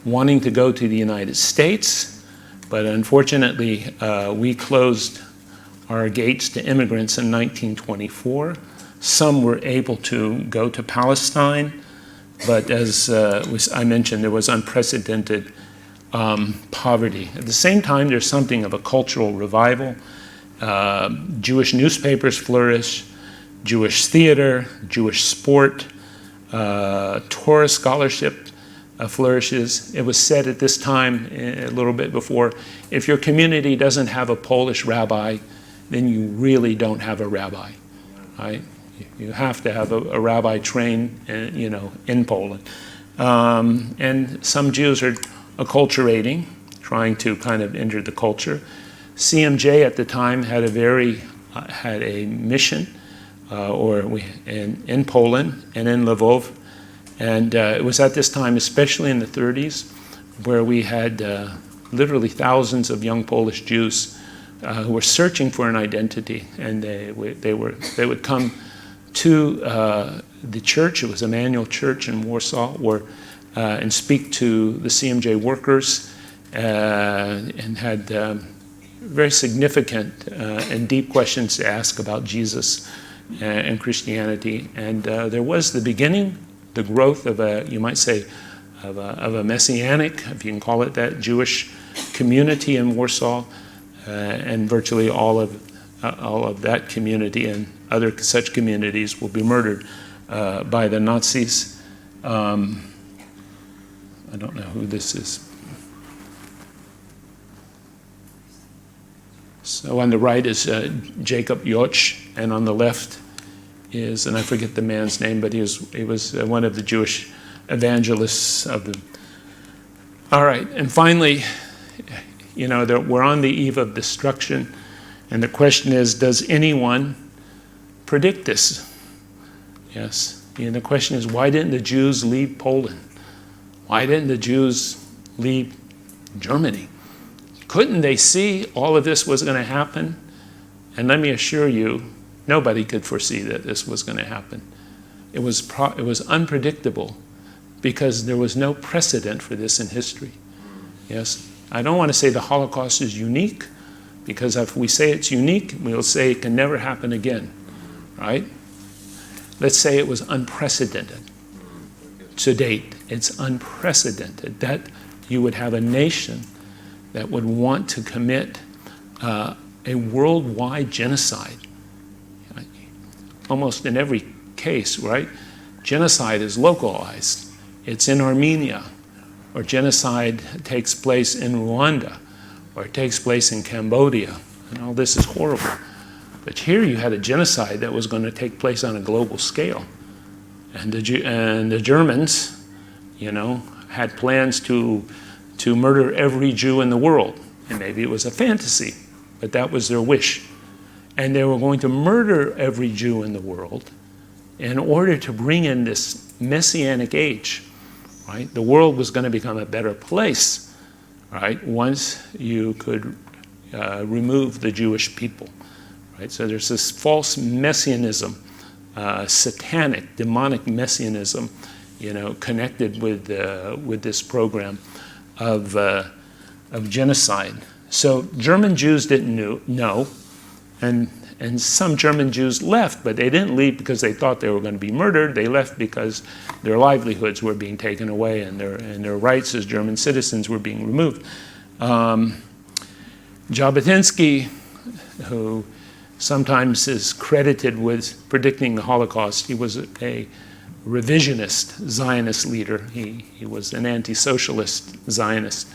wanting to go to the United States, but unfortunately we closed our gates to immigrants in 1924. Some were able to go to Palestine, but as I mentioned, there was unprecedented poverty. At the same time, there's something of a cultural revival. Jewish newspapers flourish, Jewish theater, Jewish sport, Torah scholarship flourishes. It was said at this time, a little bit before, if your community doesn't have a Polish rabbi, then you really don't have a rabbi, right? You have to have a rabbi trained, in Poland. And some Jews are acculturating, trying to kind of enter the culture. CMJ at the time had a mission, in Poland and in Lvov, and it was at this time, especially in the 30s, where we had literally thousands of young Polish Jews who were searching for an identity, and they would come to the church. It was Emmanuel Church in Warsaw, and speak to the CMJ workers, and had very significant and deep questions to ask about Jesus and Christianity. And there was the beginning, the growth of you might say, of a messianic, if you can call it that, Jewish community in Warsaw, and virtually all of that community and other such communities will be murdered by the Nazis. I don't know who this is. So on the right is Jacob Joch, and on the left is, and I forget the man's name, but he was one of the Jewish evangelists of the. All right, and finally, we're on the eve of destruction, and the question is, does anyone predict this? Yes, and the question is, why didn't the Jews leave Poland? Why didn't the Jews leave Germany. Couldn't they see all of this was going to happen? And let me assure you, nobody could foresee that this was going to happen. It was unpredictable because there was no precedent for this in history. Yes, I don't want to say the Holocaust is unique, because if we say it's unique, we'll say it can never happen again, right? Let's say it was unprecedented. To date, it's unprecedented that you would have a nation that would want to commit a worldwide genocide. Almost in every case, right? Genocide is localized. It's in Armenia, or genocide takes place in Rwanda, or it takes place in Cambodia, and all this is horrible. But here you had a genocide that was going to take place on a global scale. And the Germans, had plans to murder every Jew in the world. And maybe it was a fantasy, but that was their wish. And they were going to murder every Jew in the world in order to bring in this messianic age, right? The world was going to become a better place, right, once you could remove the Jewish people, right? So there's this false messianism, satanic, demonic messianism, connected with this program of genocide. So German Jews didn't know, and some German Jews left, but they didn't leave because they thought they were going to be murdered. They left because their livelihoods were being taken away and their rights as German citizens were being removed. Jabotinsky, who sometimes is credited with predicting the Holocaust, he was a revisionist Zionist leader. He was an anti-socialist Zionist.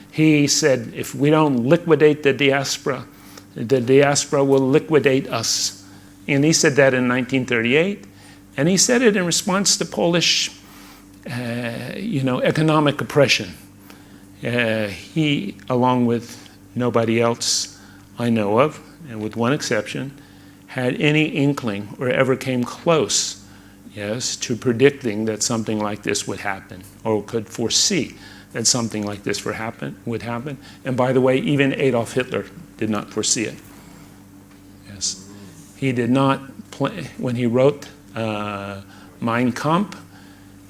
He said, if we don't liquidate the diaspora will liquidate us. And he said that in 1938. And he said it in response to Polish, economic oppression. He, along with nobody else I know of, and with one exception, had any inkling or ever came close, to predicting that something like this would happen, or could foresee that something like this would happen. And by the way, even Adolf Hitler did not foresee it. Yes, he did not when he wrote Mein Kampf,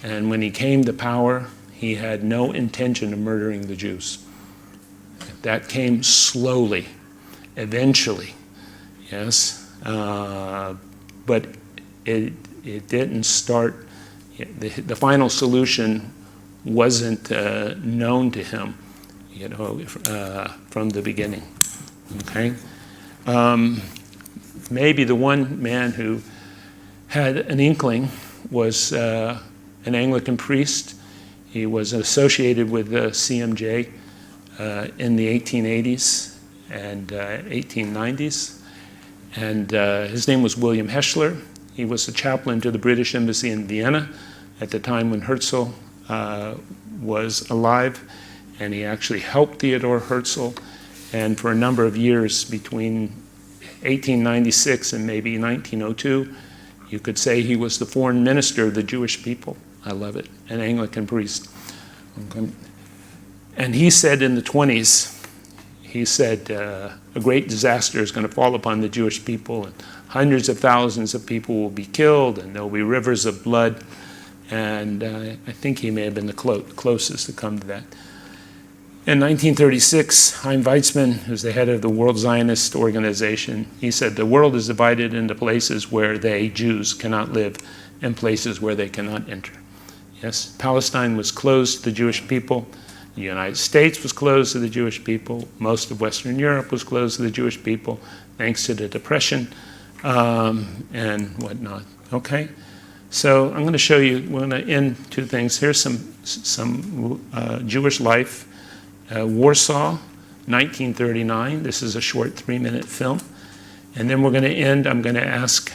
and when he came to power, he had no intention of murdering the Jews. That came slowly, eventually, yes, but it didn't start. The final solution wasn't known to him, from the beginning. Okay, maybe the one man who had an inkling was an Anglican priest. He was associated with the CMJ in the 1880s and 1890s, and his name was William Heschler. He was the chaplain to the British Embassy in Vienna at the time when Herzl was alive, and he actually helped Theodor Herzl. And for a number of years, between 1896 and maybe 1902, you could say he was the foreign minister of the Jewish people. I love it, an Anglican priest. Okay. And he said in the 20s, he said, a great disaster is going to fall upon the Jewish people, and hundreds of thousands of people will be killed, and there will be rivers of blood. And I think he may have been the closest to come to that. In 1936, Chaim Weizmann, who's the head of the World Zionist Organization, he said, the world is divided into places where they, Jews, cannot live, and places where they cannot enter. Yes, Palestine was closed to the Jewish people. The United States was closed to the Jewish people. Most of Western Europe was closed to the Jewish people, thanks to the Depression and whatnot. Okay? So I'm going to show you, we're going to end two things. Here's some Jewish life. Warsaw, 1939. This is a short 3-minute film. And then we're going to end, I'm going to ask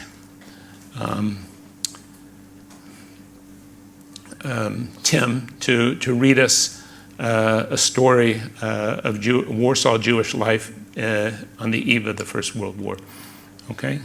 Tim to read us a story of Warsaw Jewish life on the eve of the First World War. Okay?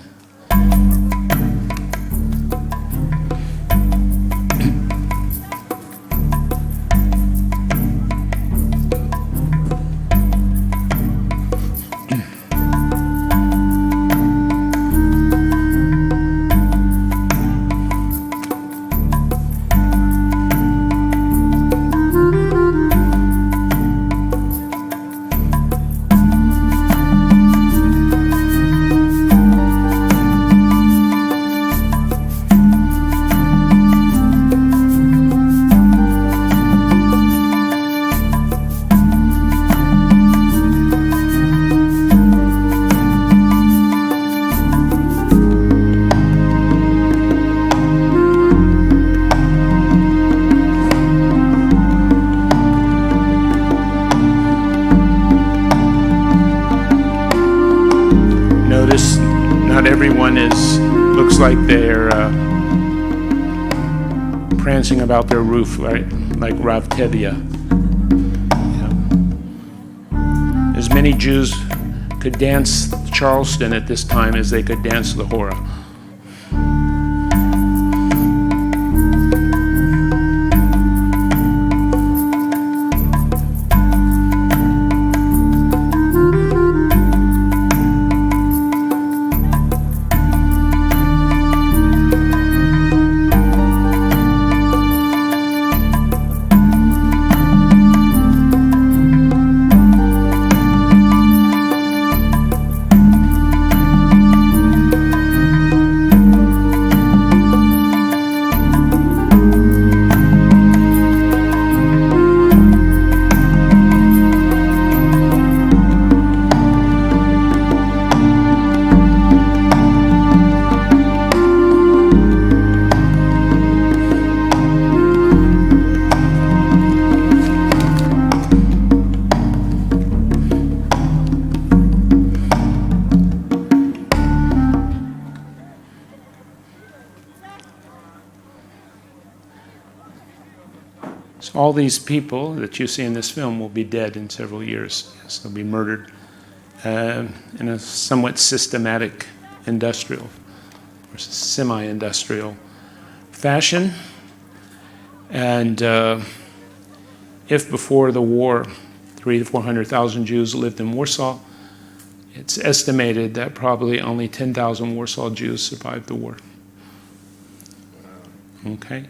looks like they're prancing about their roof, right? Like Rav Tevye. Yeah. As many Jews could dance Charleston at this time as they could dance the Hora. All these people that you see in this film will be dead in several years. Yes, they'll be murdered in a somewhat systematic industrial or semi-industrial fashion. And if before the war 300,000 to 400,000 Jews lived in Warsaw, it's estimated that probably only 10,000 Warsaw Jews survived the war. Okay?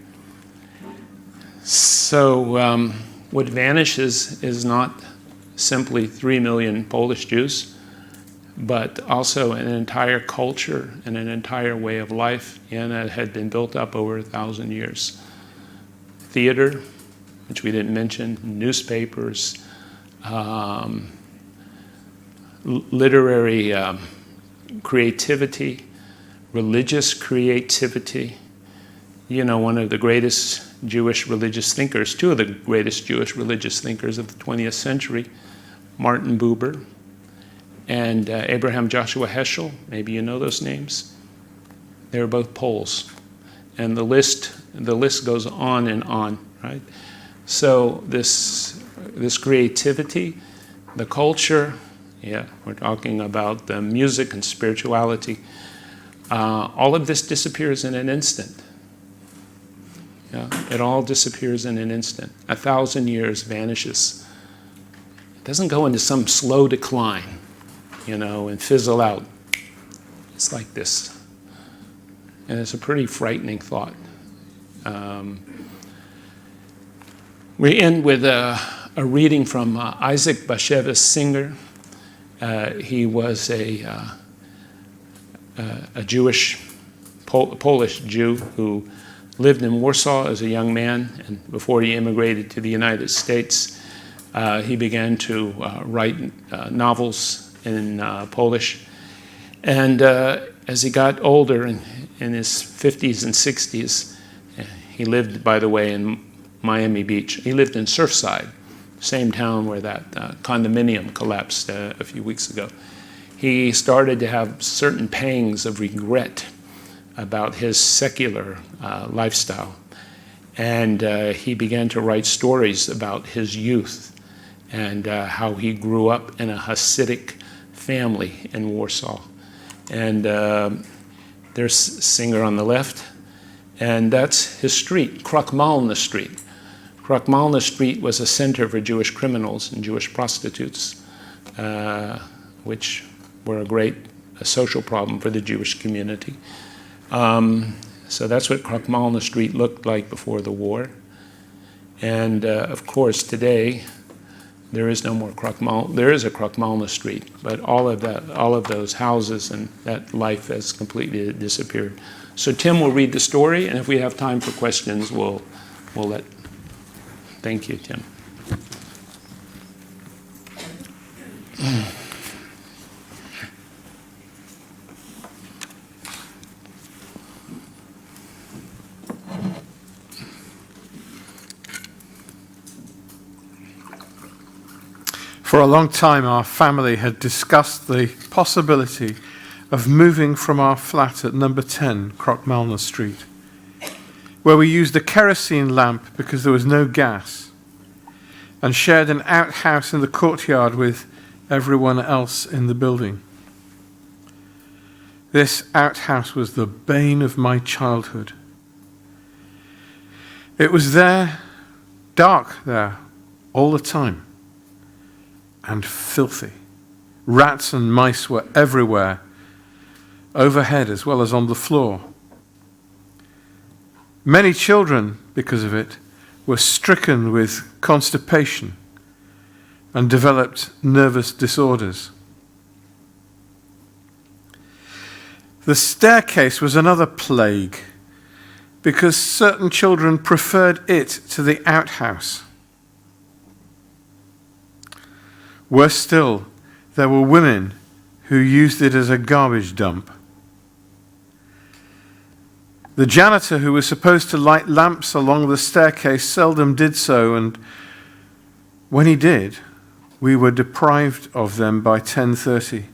So what vanishes is not simply 3 million Polish Jews, but also an entire culture and an entire way of life that had been built up over 1,000 years. Theater, which we didn't mention, newspapers, literary creativity, religious creativity. You know, one of the greatest Jewish religious thinkers, two of the greatest Jewish religious thinkers of the 20th century, Martin Buber and Abraham Joshua Heschel. Maybe you know those names. They were both Poles. And the list goes on and on, right? So this creativity, the culture, we're talking about the music and spirituality, all of this disappears in an instant. Yeah, it all disappears in an instant. 1,000 years vanishes. It doesn't go into some slow decline, and fizzle out. It's like this. And it's a pretty frightening thought. We end with a reading from Isaac Bashevis Singer. He was a Jewish, Polish Jew who lived in Warsaw as a young man, and before he immigrated to the United States, he began to write novels in Polish. And as he got older, in his 50s and 60s, he lived, by the way, in Miami Beach. He lived in Surfside, same town where that condominium collapsed a few weeks ago. He started to have certain pangs of regret about his secular lifestyle. And he began to write stories about his youth and how he grew up in a Hasidic family in Warsaw. And there's Singer on the left, and that's his street, Krakmalna Street. Krakmalna Street was a center for Jewish criminals and Jewish prostitutes, which were a social problem for the Jewish community. So that's what Krakmalna Street looked like before the war. And of course, today, there is no more there is a Krakmalna Street, but all of those houses and that life has completely disappeared. So Tim will read the story, and if we have time for questions, we'll let. Thank you, Tim. For a long time, our family had discussed the possibility of moving from our flat at number 10 Crockmalna Street, where we used a kerosene lamp because there was no gas, and shared an outhouse in the courtyard with everyone else in the building. This outhouse was the bane of my childhood. It was there, dark there, all the time, and filthy. Rats and mice were everywhere, overhead as well as on the floor. Many children, because of it, were stricken with constipation and developed nervous disorders. The staircase was another plague because certain children preferred it to the outhouse. Worse still, there were women who used it as a garbage dump. The janitor who was supposed to light lamps along the staircase seldom did so, and when he did, we were deprived of them by 10:30.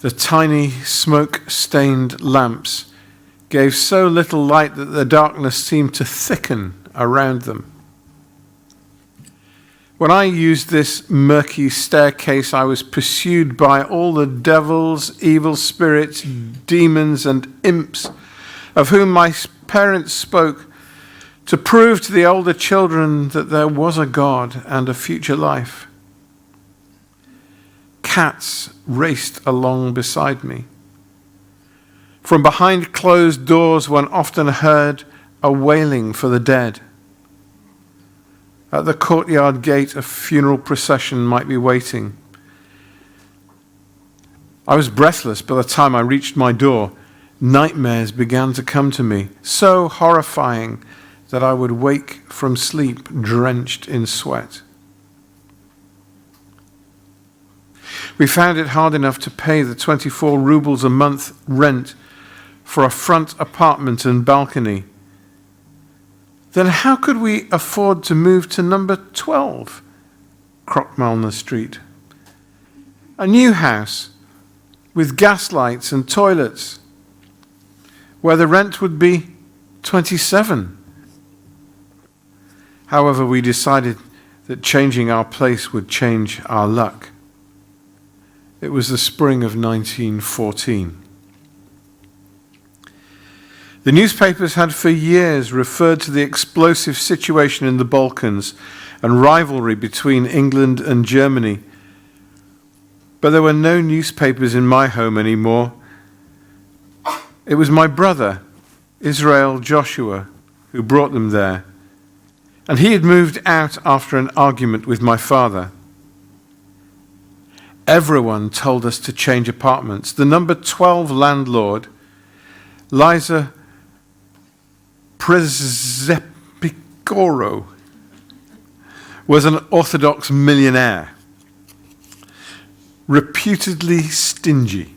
The tiny smoke-stained lamps gave so little light that the darkness seemed to thicken around them. When I used this murky staircase, I was pursued by all the devils, evil spirits, demons, and imps of whom my parents spoke to prove to the older children that there was a God and a future life. Cats raced along beside me. From behind closed doors, one often heard a wailing for the dead. At the courtyard gate, a funeral procession might be waiting. I was breathless by the time I reached my door. Nightmares began to come to me, so horrifying that I would wake from sleep drenched in sweat. We found it hard enough to pay the 24 rubles a month rent for a front apartment and balcony. Then how could we afford to move to number 12 Crockmalna Street? A new house with gas lights and toilets, where the rent would be 27. However, we decided that changing our place would change our luck. It was the spring of 1914. The newspapers had for years referred to the explosive situation in the Balkans and rivalry between England and Germany. But there were no newspapers in my home anymore. It was my brother, Israel Joshua, who brought them there. And he had moved out after an argument with my father. Everyone told us to change apartments. The number 12 landlord, Liza Przepikoro, was an Orthodox millionaire, reputedly stingy.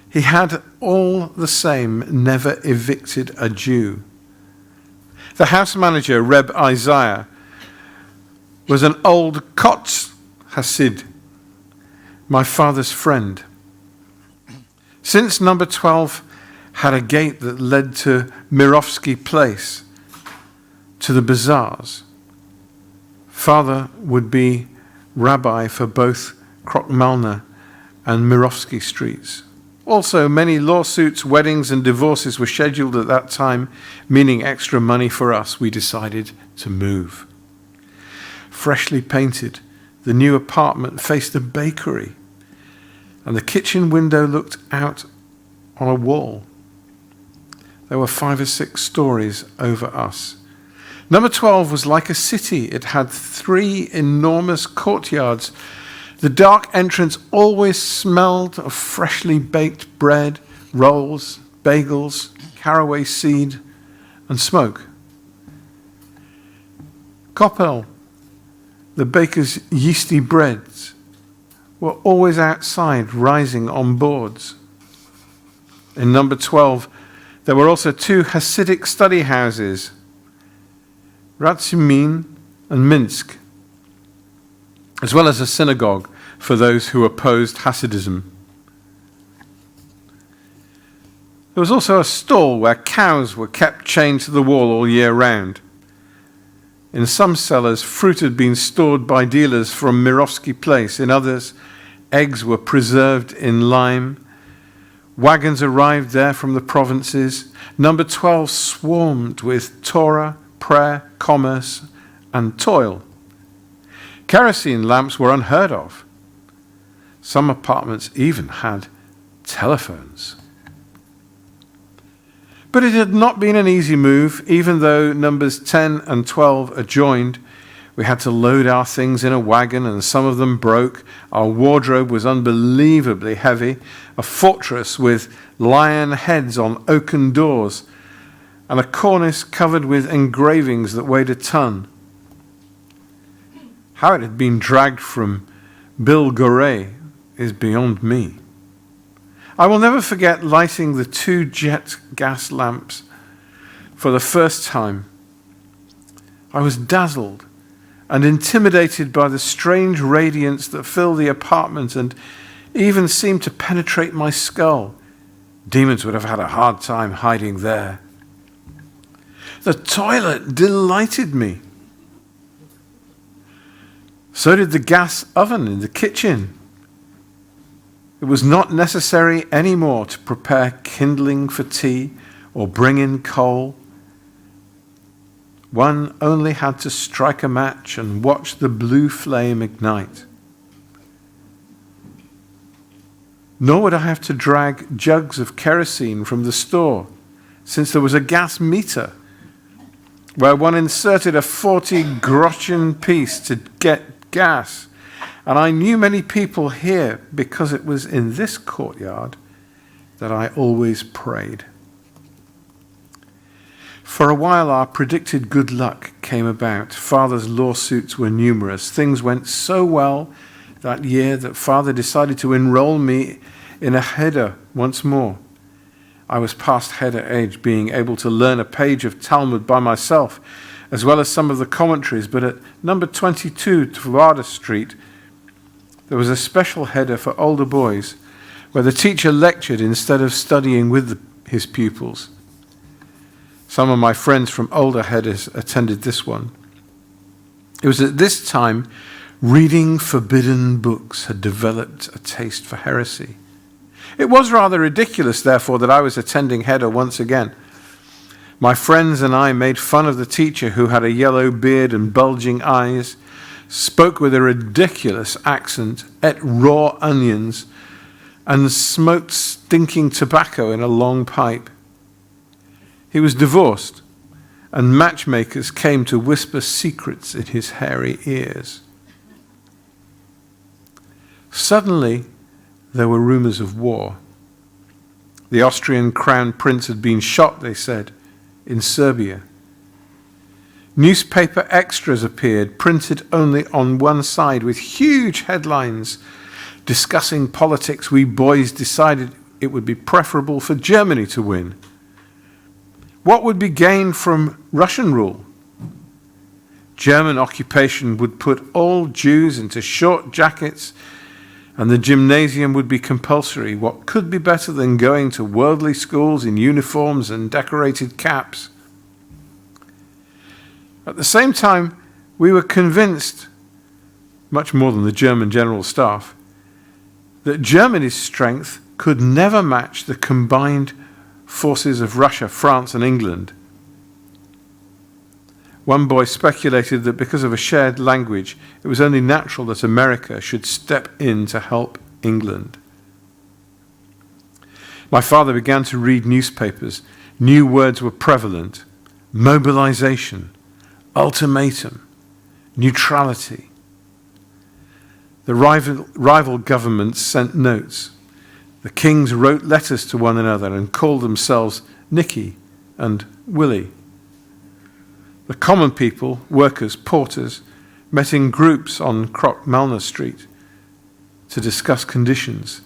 He had all the same never evicted a Jew. The house manager, Reb Isaiah, was an old Kotz Hasid, my father's friend. Since number 12 had a gate that led to Mirovsky Place, to the bazaars, father would be rabbi for both Crockmalna and Mirovsky Streets. Also, many lawsuits, weddings, and divorces were scheduled at that time, meaning extra money for us. We decided to move. Freshly painted, the new apartment faced a bakery, and the kitchen window looked out on a wall. There were 5 or 6 stories over us. Number 12 was like a city. It had 3 enormous courtyards. The dark entrance always smelled of freshly baked bread, rolls, bagels, caraway seed, and smoke. Koppel, the baker's yeasty breads, were always outside, rising on boards. In number 12, there were also 2 Hasidic study houses, Ratzimin and Minsk, as well as a synagogue for those who opposed Hasidism. There was also a stall where cows were kept chained to the wall all year round. In some cellars, fruit had been stored by dealers from Mirovsky Place. In others, eggs were preserved in lime. Wagons arrived there from the provinces. Number 12 swarmed with Torah, prayer, commerce, and toil. Kerosene lamps were unheard of. Some apartments even had telephones. But it had not been an easy move. Even though numbers 10 and 12 adjoined, we had to load our things in a wagon, and some of them broke. Our wardrobe was unbelievably heavy, a fortress with lion heads on oaken doors, and a cornice covered with engravings that weighed a ton. How it had been dragged from Bilgoret is beyond me. I will never forget lighting the 2 jet gas lamps for the first time. I was dazzled and intimidated by the strange radiance that filled the apartment and even seemed to penetrate my skull. Demons would have had a hard time hiding there. The toilet delighted me. So did the gas oven in the kitchen. It was not necessary anymore to prepare kindling for tea or bring in coal. One only had to strike a match and watch the blue flame ignite. Nor would I have to drag jugs of kerosene from the store, since there was a gas meter where one inserted a 40-groschen piece to get gas. And I knew many people here because it was in this courtyard that I always prayed. For a while, our predicted good luck came about. Father's lawsuits were numerous. Things went so well that year that Father decided to enroll me in a cheder once more. I was past cheder age, being able to learn a page of Talmud by myself, as well as some of the commentaries. But at number 22 Tvrda Street, there was a special cheder for older boys, where the teacher lectured instead of studying with his pupils. Some of my friends from older heders attended this one. It was at this time reading forbidden books had developed a taste for heresy. It was rather ridiculous, therefore, that I was attending cheder once again. My friends and I made fun of the teacher, who had a yellow beard and bulging eyes, spoke with a ridiculous accent, ate raw onions, and smoked stinking tobacco in a long pipe. He was divorced, and matchmakers came to whisper secrets in his hairy ears. Suddenly, there were rumors of war. The Austrian crown prince had been shot, they said, in Serbia. Newspaper extras appeared, printed only on one side, with huge headlines discussing politics. We boys decided it would be preferable for Germany to win. What would be gained from Russian rule? German occupation would put all Jews into short jackets, and the gymnasium would be compulsory. What could be better than going to worldly schools in uniforms and decorated caps? At the same time, we were convinced, much more than the German general staff, that Germany's strength could never match the combined forces of Russia, France, and England. One boy speculated that because of a shared language, it was only natural that America should step in to help England. My father began to read newspapers. New words were prevalent: mobilization, ultimatum, neutrality. The rival governments sent notes. The kings wrote letters to one another and called themselves Nicky and Willie. The common people, workers, porters, met in groups on Krok-Malna Street to discuss conditions.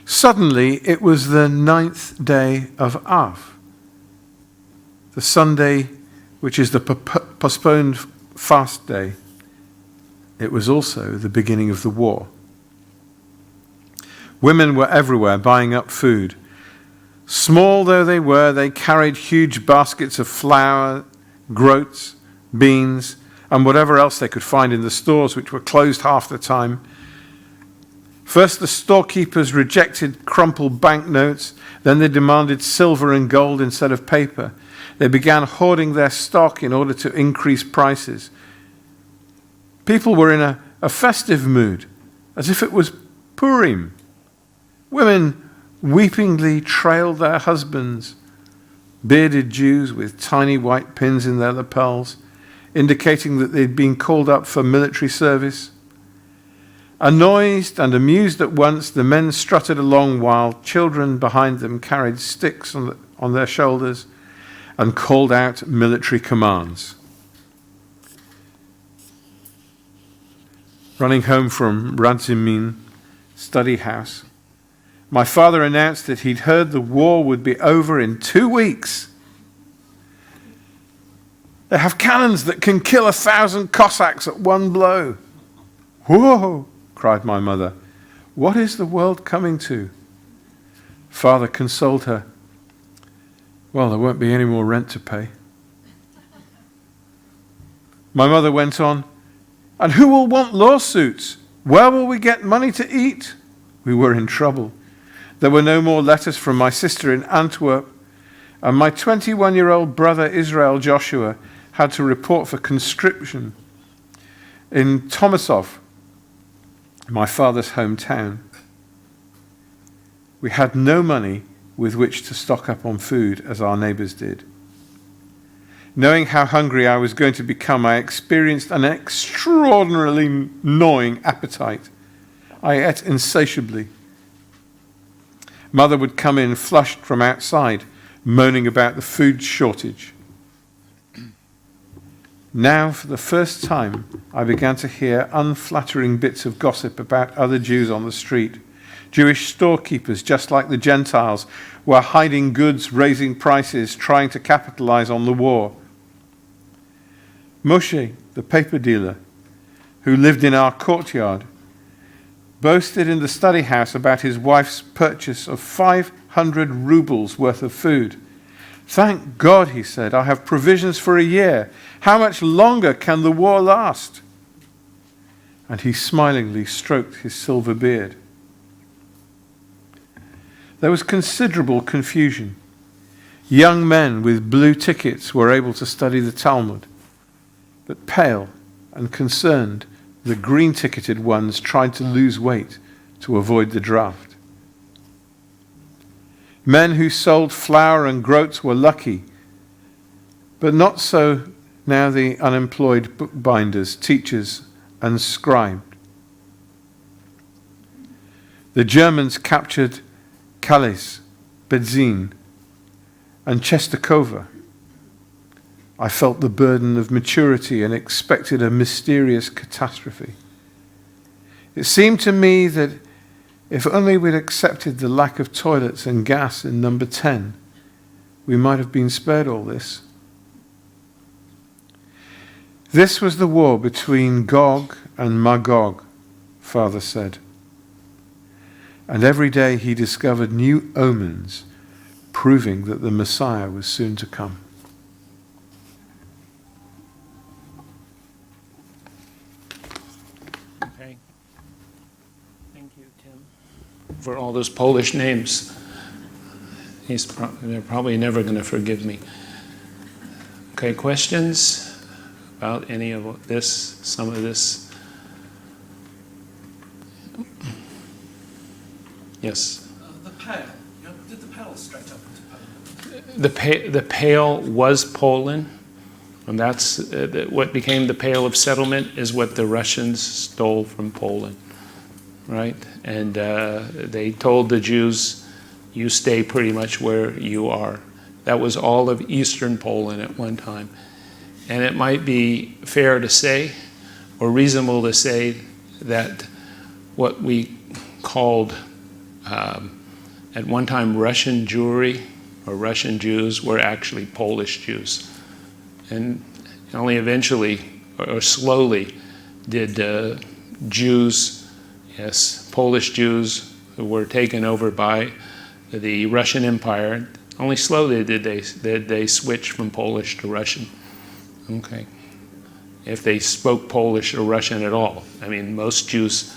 Suddenly, it was the 9th day of Av, the Sunday which is the postponed fast day. it was also the beginning of the war. Women were everywhere buying up food. Small though they were, they carried huge baskets of flour, groats, beans, and whatever else they could find in the stores, which were closed half the time. First, the storekeepers rejected crumpled banknotes. Then they demanded silver and gold instead of paper. They began hoarding their stock in order to increase prices. People were in a festive mood, as if it was Purim. Women weepingly trailed their husbands, bearded Jews with tiny white pins in their lapels, indicating that they'd been called up for military service. Annoyed and amused at once, the men strutted along while children behind them carried sticks on their shoulders and called out military commands. Running home from Radzimin study house, my father announced that he'd heard the war would be over in 2 weeks. They have cannons that can kill 1,000 Cossacks at one blow. Whoa, cried my mother. What is the world coming to? Father consoled her. Well, there won't be any more rent to pay. My mother went on, and who will want lawsuits? Where will we get money to eat? We were in trouble. There were no more letters from my sister in Antwerp, and my 21-year-old brother Israel Joshua had to report for conscription in Tomasov, my father's hometown. We had no money with which to stock up on food as our neighbors did. Knowing how hungry I was going to become, I experienced an extraordinarily gnawing appetite. I ate insatiably. Mother would come in flushed from outside, moaning about the food shortage. Now, for the first time, I began to hear unflattering bits of gossip about other Jews on the street. Jewish storekeepers, just like the Gentiles, were hiding goods, raising prices, trying to capitalize on the war. Moshe, the paper dealer, who lived in our courtyard, boasted in the study house about his wife's purchase of 500 rubles worth of food. Thank God, he said, I have provisions for a year. How much longer can the war last? And he smilingly stroked his silver beard. There was considerable confusion. Young men with blue tickets were able to study the Talmud, but pale and concerned, the green-ticketed ones tried to lose weight to avoid the draft. Men who sold flour and groats were lucky, but not so now the unemployed bookbinders, teachers, and scribes. The Germans captured Calais, Bedzin, and Czestochowa. I felt the burden of maturity and expected a mysterious catastrophe. It seemed to me that if only we'd accepted the lack of toilets and gas in number 10, we might have been spared all this. This was the war between Gog and Magog, Father said. And every day he discovered new omens, proving that the Messiah was soon to come. Okay. Thank you, Tim, for all those Polish names. They're probably never going to forgive me. Okay, questions about any of this, some of this? Yes? The Pale. Did the Pale stretch up into Poland? The Pale was Poland, and that's what became the Pale of Settlement is what the Russians stole from Poland, right? And they told the Jews, you stay pretty much where you are. That was all of Eastern Poland at one time. And it might be fair to say, or reasonable to say, that what we called at one time Russian Jewry or Russian Jews were actually Polish Jews. And only eventually or slowly did Jews, yes, Polish Jews who were taken over by the Russian Empire. Only slowly did they switch from Polish to Russian. Okay. If they spoke Polish or Russian at all. I mean, most Jews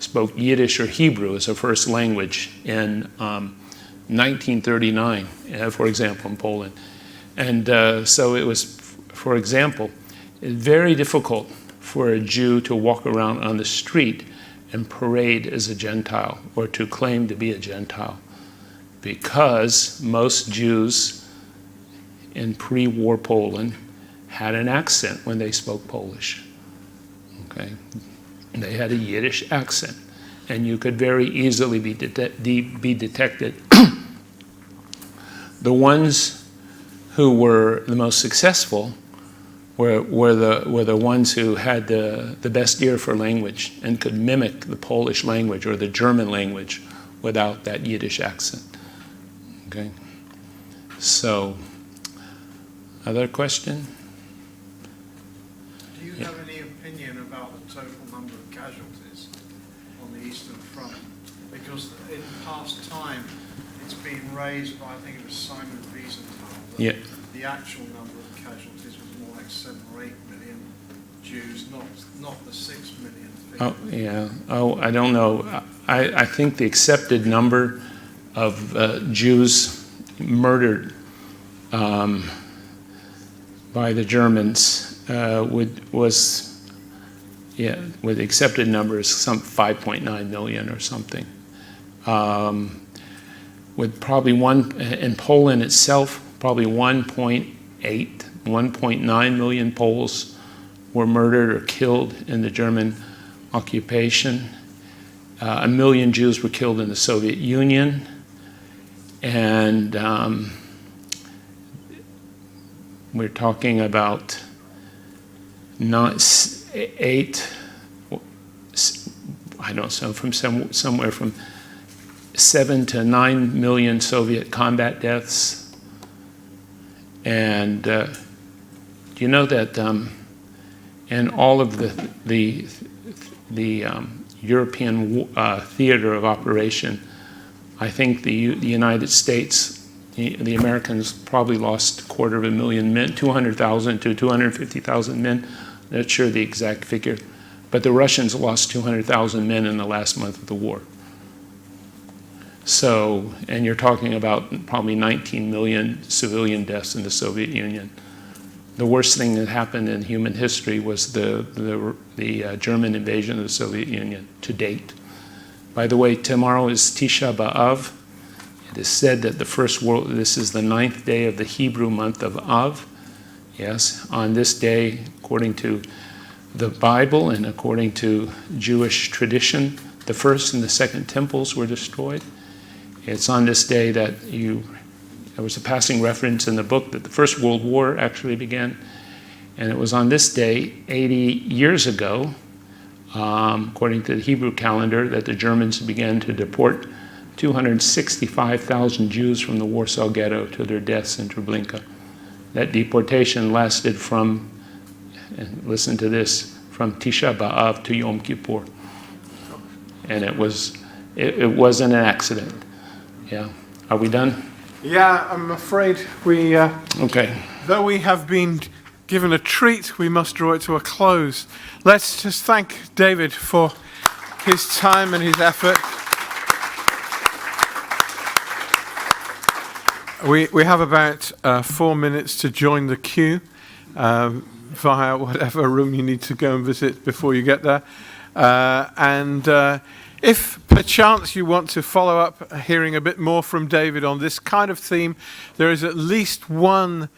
spoke Yiddish or Hebrew as a first language in 1939, for example, in Poland. And so it was, for example, very difficult for a Jew to walk around on the street and parade as a Gentile or to claim to be a Gentile, because most Jews in pre-war Poland had an accent when they spoke Polish. Okay, they had a Yiddish accent, and you could very easily be detected. The ones who were the most successful were the ones who had the best ear for language and could mimic the Polish language or the German language without that Yiddish accent. Okay, so other question? Do you have any opinion about the total number of casualties on the Eastern Front? Because in past time, it's been raised by, I think it was Simon Wiesenthal, that the actual number of casualties was more like 7 or 8 million Jews, not the 6 million figure. Oh, yeah. Oh, I don't know. I think the accepted number of Jews murdered by the Germans with the accepted number is some 5.9 million or something. With probably in Poland itself, probably 1.9 million Poles were murdered or killed in the German occupation. 1 million Jews were killed in the Soviet Union. And we're talking about somewhere from 7 to 9 million Soviet combat deaths. And do you know that in all of the European theater of operation, I think the United States, the Americans probably lost 250,000 men, 200,000 to 250,000 men. Not sure the exact figure, but the Russians lost 200,000 men in the last month of the war. So, and you're talking about probably 19 million civilian deaths in the Soviet Union. The worst thing that happened in human history was the German invasion of the Soviet Union to date. By the way, tomorrow is Tisha B'Av. It is said that this is the 9th day of the Hebrew month of Av. Yes, on this day, according to the Bible and according to Jewish tradition, the first and the second temples were destroyed. It's on this day that there was a passing reference in the book that the First World War actually began. And it was on this day, 80 years ago, according to the Hebrew calendar, that the Germans began to deport 265,000 Jews from the Warsaw Ghetto to their deaths in Treblinka. That deportation lasted from, and listen to this, from Tisha B'Av to Yom Kippur. And it wasn't an accident. Yeah. Are we done? Yeah, I'm afraid we... Okay. Though we have been given a treat, we must draw it to a close. Let's just thank David for his time and his effort. We have about 4 minutes to join the queue via whatever room you need to go and visit before you get there. If perchance you want to follow up hearing a bit more from David on this kind of theme, there is at least one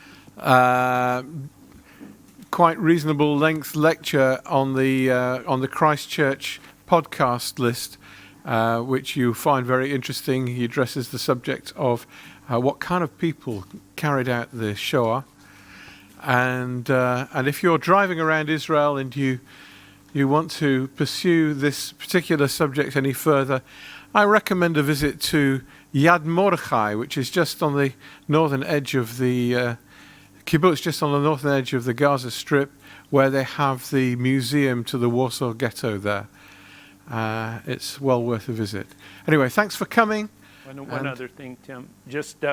quite reasonable length lecture on the Christchurch podcast list, which you find very interesting. He addresses the subject of what kind of people carried out the Shoah. And if you're driving around Israel and you want to pursue this particular subject any further, I recommend a visit to Yad Mordechai, which is just on the northern edge of the Kibbutz just on the northern edge of the Gaza Strip, where they have the museum to the Warsaw Ghetto there. It's well worth a visit. Anyway, thanks for coming. One other thing, Tim. Just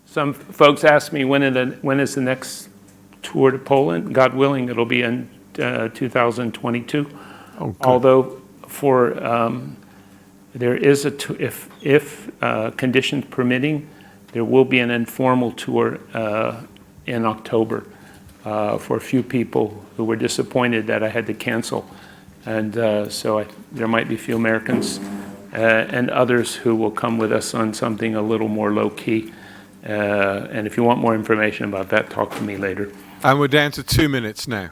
some folks asked me when is the next tour to Poland. God willing, it'll be in 2022. Oh, good. Although there is if conditions permitting, there will be an informal tour in October for a few people who were disappointed that I had to cancel. And there might be a few Americans and others who will come with us on something a little more low-key. And if you want more information about that, talk to me later. And we're down to 2 minutes now.